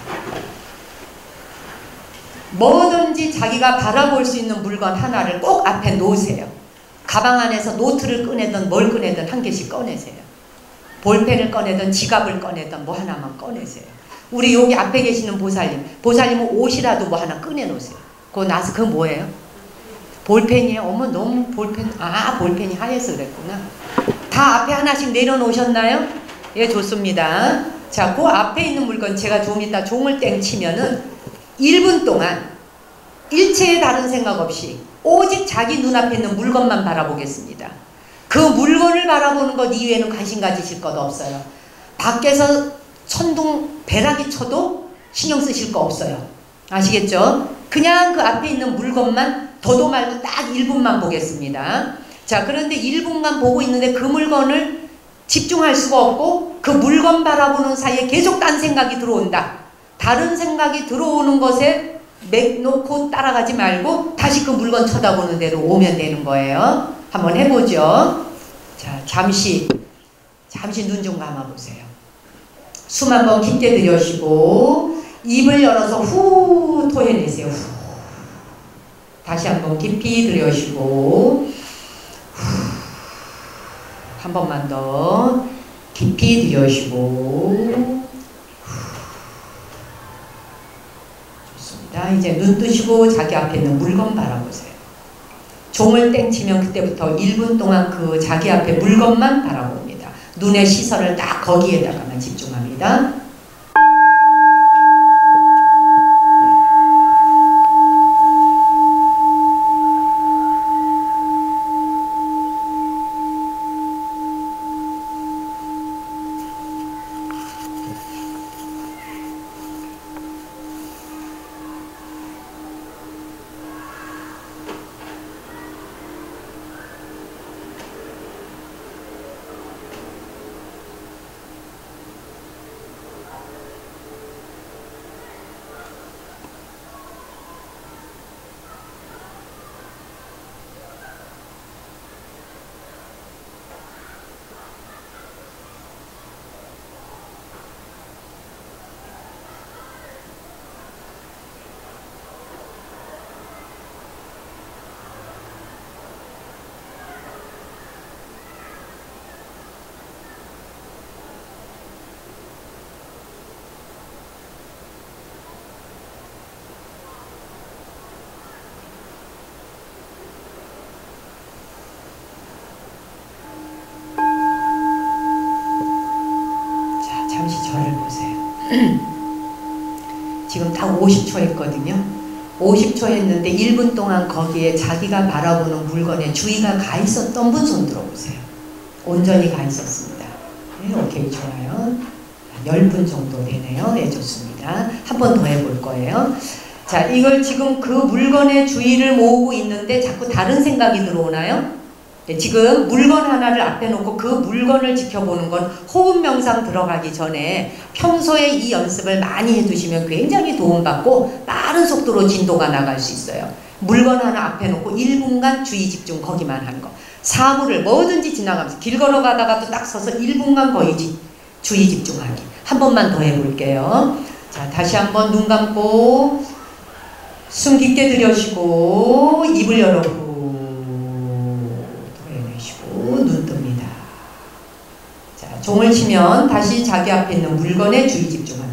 [SPEAKER 1] 뭐든지 자기가 바라볼 수 있는 물건 하나를 꼭 앞에 놓으세요. 가방 안에서 노트를 꺼내든 뭘 꺼내든 한 개씩 꺼내세요. 볼펜을 꺼내든 지갑을 꺼내든 뭐 하나만 꺼내세요. 우리 여기 앞에 계시는 보살님은 옷이라도 뭐 하나 꺼내놓으세요. 그거 나서 그거 뭐예요? 볼펜이에요. 어머 너무 볼펜이 하얘서 그랬구나. 다 앞에 하나씩 내려놓으셨나요? 예, 좋습니다. 자, 그 앞에 있는 물건 제가 좀 이따 종을 땡 치면은 1분 동안 일체의 다른 생각 없이 오직 자기 눈앞에 있는 물건만 바라보겠습니다. 그 물건을 바라보는 것 이외에는 관심 가지실 것 없어요. 밖에서 천둥 배락이 쳐도 신경 쓰실 거 없어요. 아시겠죠? 그냥 그 앞에 있는 물건만 더도 말고 딱 1분만 보겠습니다. 자, 그런데 1분간 보고 있는데 그 물건을 집중할 수가 없고 그 물건 바라보는 사이에 계속 딴 생각이 들어온다. 다른 생각이 들어오는 것에 맥 놓고 따라가지 말고 다시 그 물건 쳐다보는 대로 오면 되는 거예요. 한번 해보죠. 자, 잠시 눈 좀 감아보세요. 숨 한번 깊게 들여쉬고 입을 열어서 후 토해내세요. 후. 다시 한번 깊이 들여쉬고 한 번만 더 깊이 들여쉬고 좋습니다. 이제 눈 뜨시고 자기 앞에 있는 물건 바라보세요. 종을 땡치면 그때부터 1분 동안 그 자기 앞에 물건만 바라봅니다. 눈의 시선을 딱 거기에다가만 집중합니다. 지금 다 50초 했거든요. 50초 했는데 1분 동안 거기에 자기가 바라보는 물건에 주의가 가 있었던 분 손 들어보세요. 온전히 가 있었습니다. 네, 오케이, 좋아요. 10분 정도 되네요. 네, 좋습니다. 한 번 더 해볼 거예요. 자, 이걸 지금 그 물건에 주의를 모으고 있는데 자꾸 다른 생각이 들어오나요? 네, 지금 물건 하나를 앞에 놓고 그 물건을 지켜보는 건 호흡 명상 들어가기 전에 평소에 이 연습을 많이 해두시면 굉장히 도움받고 빠른 속도로 진도가 나갈 수 있어요. 물건 하나 앞에 놓고 1분간 주의 집중 거기만 하는 거. 사물을 뭐든지 지나가면서 길 걸어가다가도 딱 서서 1분간 거의 주의 집중하기. 한 번만 더 해볼게요. 자, 다시 한번 눈 감고 숨 깊게 들여쉬고 입을 열어보고 눈 뜹니다. 자, 종을 치면 다시 자기 앞에 있는 물건에 주의 집중합니다.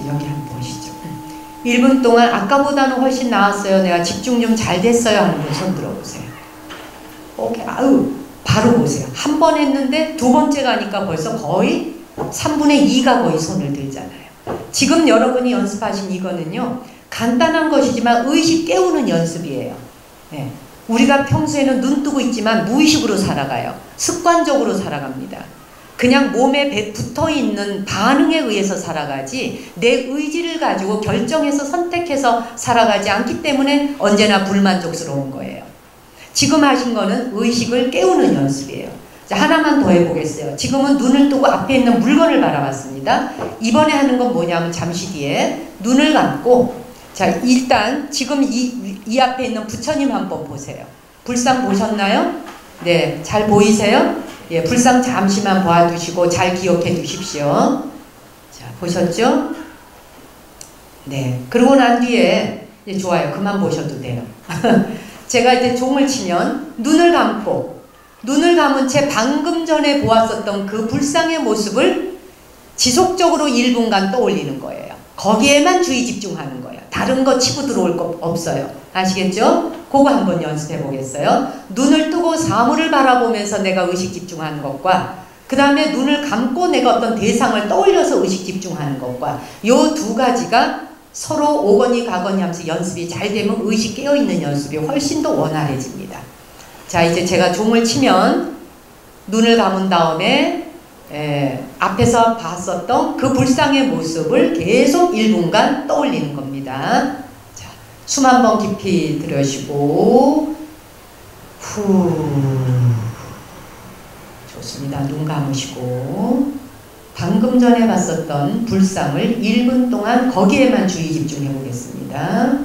[SPEAKER 1] 여기 한번 보시죠. 1분 동안 아까보다는 훨씬 나았어요. 내가 집중 좀 잘 됐어요 하는 분 손 들어보세요. 오케이. 아유, 바로 보세요. 한 번 했는데 두 번째 가니까 벌써 거의 3분의 2가 거의 손을 들잖아요. 지금 여러분이 연습하신 이거는요, 간단한 것이지만 의식 깨우는 연습이에요. 네. 우리가 평소에는 눈 뜨고 있지만 무의식으로 살아가요. 습관적으로 살아갑니다. 그냥 몸에 붙어있는 반응에 의해서 살아가지 내 의지를 가지고 결정해서 선택해서 살아가지 않기 때문에 언제나 불만족스러운 거예요. 지금 하신 거는 의식을 깨우는 연습이에요. 자, 하나만 더 해보겠어요. 지금은 눈을 뜨고 앞에 있는 물건을 바라봤습니다. 이번에 하는 건 뭐냐면 잠시 뒤에 눈을 감고, 자, 일단 지금 이 앞에 있는 부처님 한번 보세요. 불상 보셨나요? 네, 잘 보이세요? 예, 불상 잠시만 봐두시고 잘 기억해 두십시오. 자, 보셨죠? 네, 그러고 난 뒤에 이제 좋아요. 그만 보셔도 돼요. 제가 이제 종을 치면 눈을 감고, 눈을 감은 채 방금 전에 보았었던 그 불상의 모습을 지속적으로 1분간 떠올리는 거예요. 거기에만 주의 집중하는 거예요. 다른 거 치고 들어올 거 없어요. 아시겠죠? 그거 한번 연습해 보겠어요. 눈을 뜨고 사물을 바라보면서 내가 의식 집중하는 것과, 그 다음에 눈을 감고 내가 어떤 대상을 떠올려서 의식 집중하는 것과, 요 두 가지가 서로 오거니 가거니 하면서 연습이 잘 되면 의식 깨어있는 연습이 훨씬 더 원활해집니다. 자, 이제 제가 종을 치면 눈을 감은 다음에 앞에서 봤었던 그 불상의 모습을 계속 1분간 떠올리는 겁니다. 자, 숨 한 번 깊이 들여쉬고 후, 좋습니다. 눈 감으시고 방금 전에 봤었던 불상을 1분 동안 거기에만 주의 집중해 보겠습니다.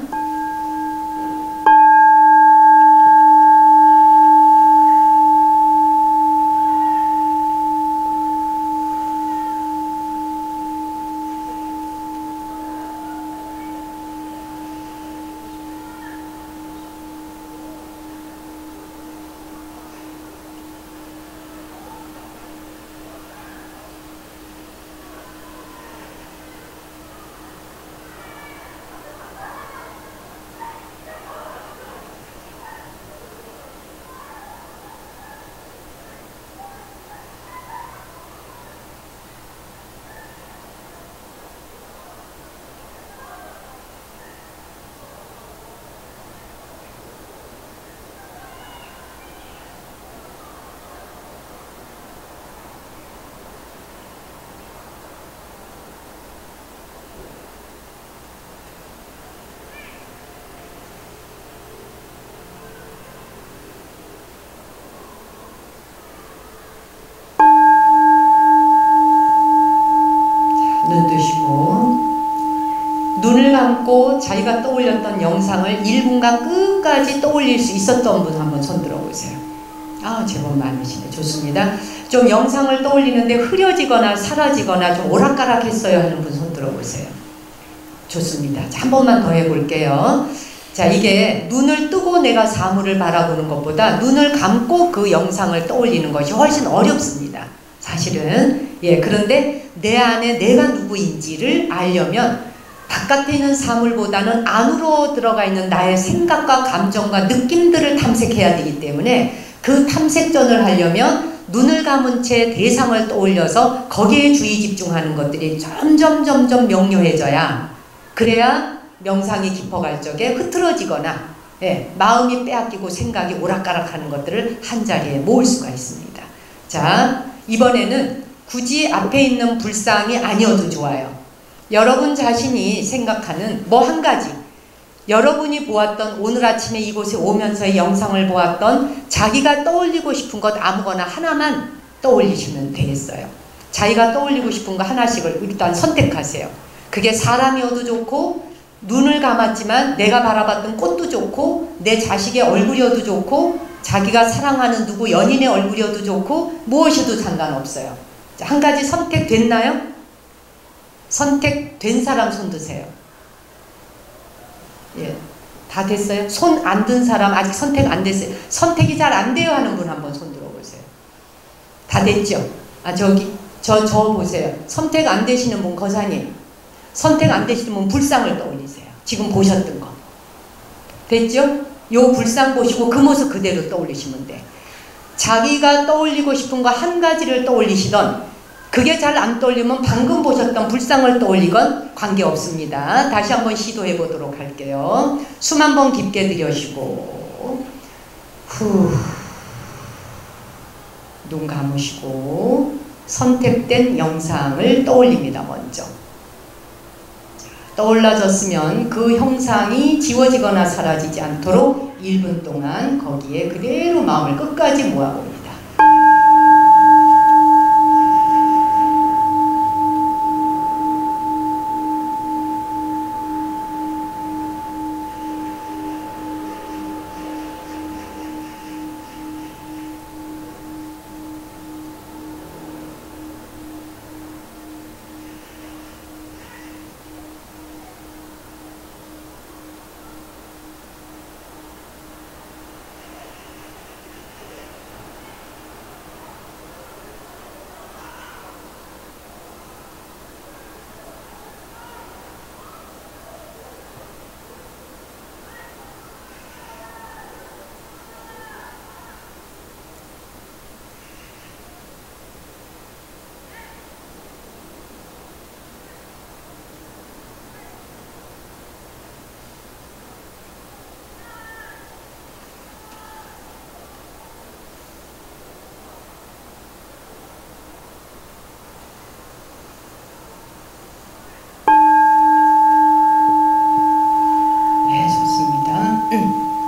[SPEAKER 1] 눈을 감고 자기가 떠올렸던 영상을 1분간 끝까지 떠올릴 수 있었던 분 한번 손 들어보세요. 아, 제법 많으시네. 좋습니다. 좀 영상을 떠올리는데 흐려지거나 사라지거나 좀 오락가락했어요 하는 분 손 들어보세요. 좋습니다. 자, 한 번만 더 해볼게요. 자, 이게 눈을 뜨고 내가 사물을 바라보는 것보다 눈을 감고 그 영상을 떠올리는 것이 훨씬 어렵습니다. 사실은. 예, 그런데 내 안에 내가 누구인지를 알려면 바깥에 있는 사물보다는 안으로 들어가 있는 나의 생각과 감정과 느낌들을 탐색해야 되기 때문에 그 탐색전을 하려면 눈을 감은 채 대상을 떠올려서 거기에 주의 집중하는 것들이 점점 명료해져야, 그래야 명상이 깊어갈 적에 흐트러지거나 마음이 빼앗기고 생각이 오락가락하는 것들을 한자리에 모을 수가 있습니다. 자, 이번에는 굳이 앞에 있는 불상이 아니어도 좋아요. 여러분 자신이 생각하는 뭐 한 가지, 여러분이 보았던, 오늘 아침에 이곳에 오면서의 영상을 보았던 자기가 떠올리고 싶은 것 아무거나 하나만 떠올리시면 되겠어요. 자기가 떠올리고 싶은 거 하나씩을 일단 선택하세요. 그게 사람이어도 좋고, 눈을 감았지만 내가 바라봤던 꽃도 좋고, 내 자식의 얼굴이어도 좋고, 자기가 사랑하는 누구 연인의 얼굴이어도 좋고, 무엇이도 상관없어요. 자, 한 가지 선택됐나요? 선택된 사람 손 드세요. 예, 다 됐어요? 손 안 든 사람 아직 선택 안 됐어요. 선택이 잘 안 돼요 하는 분 한번 손 들어보세요. 다 됐죠? 아, 저기 저 보세요. 선택 안 되시는 분, 거사님. 선택 안 되시면 불상을 떠올리세요. 지금 보셨던 거. 됐죠? 요 불상 보시고 그 모습 그대로 떠올리시면 돼. 자기가 떠올리고 싶은 거 한 가지를 떠올리시던 그게 잘 안 떠올리면 방금 보셨던 불상을 떠올리건 관계없습니다. 다시 한번 시도해 보도록 할게요. 숨 한 번 깊게 들여쉬고 후, 눈 감으시고 선택된 영상을 떠올립니다. 먼저 떠올라졌으면 그 형상이 지워지거나 사라지지 않도록 1분 동안 거기에 그대로 마음을 끝까지 모아봅니다.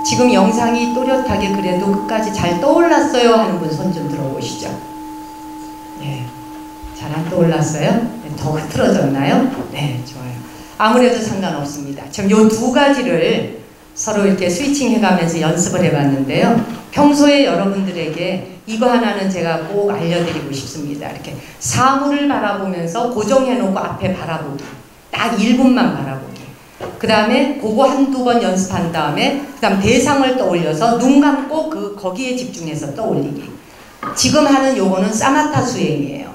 [SPEAKER 1] 지금 영상이 또렷하게 그래도 끝까지 잘 떠올랐어요 하는 분 손 좀 들어보시죠. 네, 잘 안 떠올랐어요? 네, 더 흐트러졌나요? 네, 좋아요. 아무래도 상관없습니다. 지금 요 두 가지를 서로 이렇게 스위칭 해가면서 연습을 해봤는데요. 평소에 여러분들에게 이거 하나는 제가 꼭 알려드리고 싶습니다. 이렇게 사물을 바라보면서 고정해놓고 앞에 바라보기. 딱 1분만 바라보기. 그 다음에 그거 한두 번 연습한 다음에 그 다음 대상을 떠올려서 눈 감고 거기에 집중해서 떠올리기. 지금 하는 요거는 사마타 수행이에요.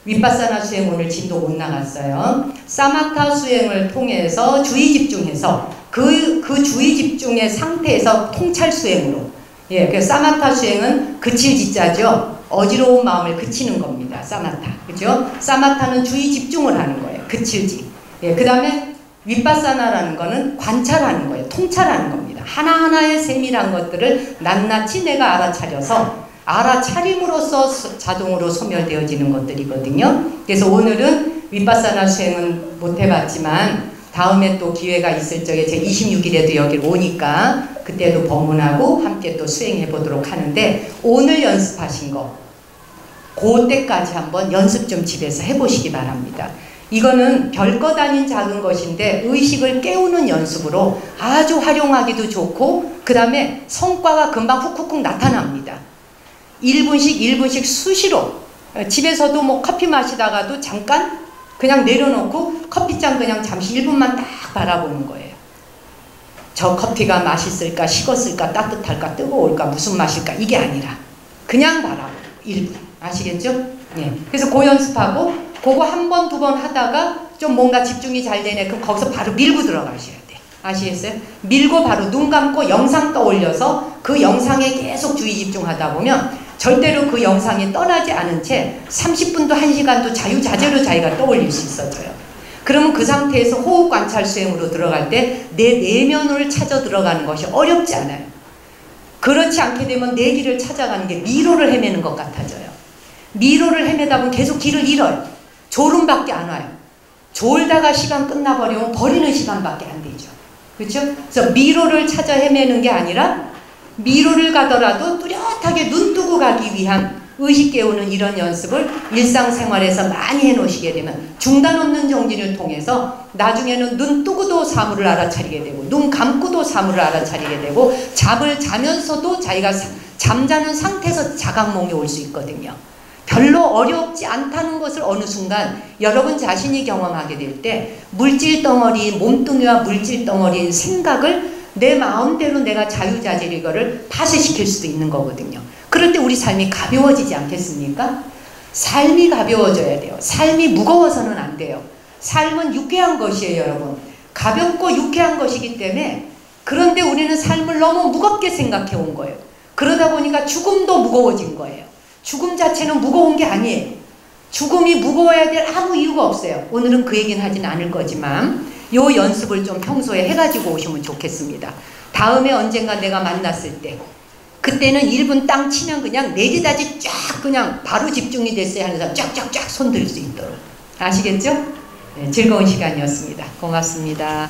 [SPEAKER 1] 윗바사나 수행 오늘 진도 못 나갔어요. 사마타 수행을 통해서 주의 집중해서 그 주의 집중의 상태에서 통찰 수행으로. 예, 그 사마타 수행은 그칠 지자죠. 어지러운 마음을 그치는 겁니다. 사마타. 그죠? 사마타는 주의 집중을 하는 거예요. 그칠지. 예, 그 다음에 윗바사나라는 거는 관찰하는 거예요. 통찰하는 겁니다. 하나하나의 세밀한 것들을 낱낱이 내가 알아차려서 알아차림으로써 자동으로 소멸되어지는 것들이거든요. 그래서 오늘은 윗바사나 수행은 못 해봤지만 다음에 또 기회가 있을 적에 제 26일에도 여기 오니까 그때도 법문하고 함께 또 수행해 보도록 하는데 오늘 연습하신 거 그때까지 한번 연습 좀 집에서 해보시기 바랍니다. 이거는 별것 아닌 작은 것인데 의식을 깨우는 연습으로 아주 활용하기도 좋고 그 다음에 성과가 금방 훅훅훅 나타납니다. 1분씩 수시로 집에서도 뭐 커피 마시다가도 잠깐 그냥 내려놓고 커피잔 그냥 잠시 1분만 딱 바라보는 거예요. 저 커피가 맛있을까 식었을까 따뜻할까 뜨거울까 무슨 맛일까 이게 아니라 그냥 바라보고 1분 아시겠죠? 예. 그래서 그 연습하고 그거 한 번, 두 번 하다가 좀 뭔가 집중이 잘 되네. 그럼 거기서 바로 밀고 들어가셔야 돼. 아시겠어요? 밀고 바로 눈 감고 영상 떠올려서 그 영상에 계속 주의 집중하다 보면 절대로 그 영상이 떠나지 않은 채 30분도 1시간도 자유자재로 자기가 떠올릴 수 있어져요. 그러면 그 상태에서 호흡 관찰 수행으로 들어갈 때 내 내면을 찾아 들어가는 것이 어렵지 않아요. 그렇지 않게 되면 내 길을 찾아가는 게 미로를 헤매는 것 같아져요. 미로를 헤매다 보면 계속 길을 잃어요. 졸음밖에 안 와요. 졸다가 시간 끝나버리면 버리는 시간밖에 안 되죠. 그렇죠? 그래서 미로를 찾아 헤매는 게 아니라 미로를 가더라도 뚜렷하게 눈 뜨고 가기 위한 의식 깨우는 이런 연습을 일상생활에서 많이 해놓으시게 되면 중단 없는 정진을 통해서 나중에는 눈 뜨고도 사물을 알아차리게 되고 눈 감고도 사물을 알아차리게 되고 잠을 자면서도 자기가 잠자는 상태에서 자각몽이 올 수 있거든요. 별로 어렵지 않다는 것을 어느 순간 여러분 자신이 경험하게 될 때 물질덩어리, 몸뚱이와 물질덩어리인 생각을 내 마음대로 내가 자유자재로 이거를 파쇄시킬 수도 있는 거거든요. 그럴 때 우리 삶이 가벼워지지 않겠습니까? 삶이 가벼워져야 돼요. 삶이 무거워서는 안 돼요. 삶은 유쾌한 것이에요, 여러분. 가볍고 유쾌한 것이기 때문에, 그런데 우리는 삶을 너무 무겁게 생각해 온 거예요. 그러다 보니까 죽음도 무거워진 거예요. 죽음 자체는 무거운 게 아니에요. 죽음이 무거워야 될 아무 이유가 없어요. 오늘은 그 얘기는 하진 않을 거지만 요 연습을 좀 평소에 해가지고 오시면 좋겠습니다. 다음에 언젠가 내가 만났을 때, 그때는 1분 땅 치면 그냥 내리다지 쫙 그냥 바로 집중이 됐어야 하는 사람 쫙쫙쫙 손 들 수 있도록. 아시겠죠? 네, 즐거운 시간이었습니다. 고맙습니다.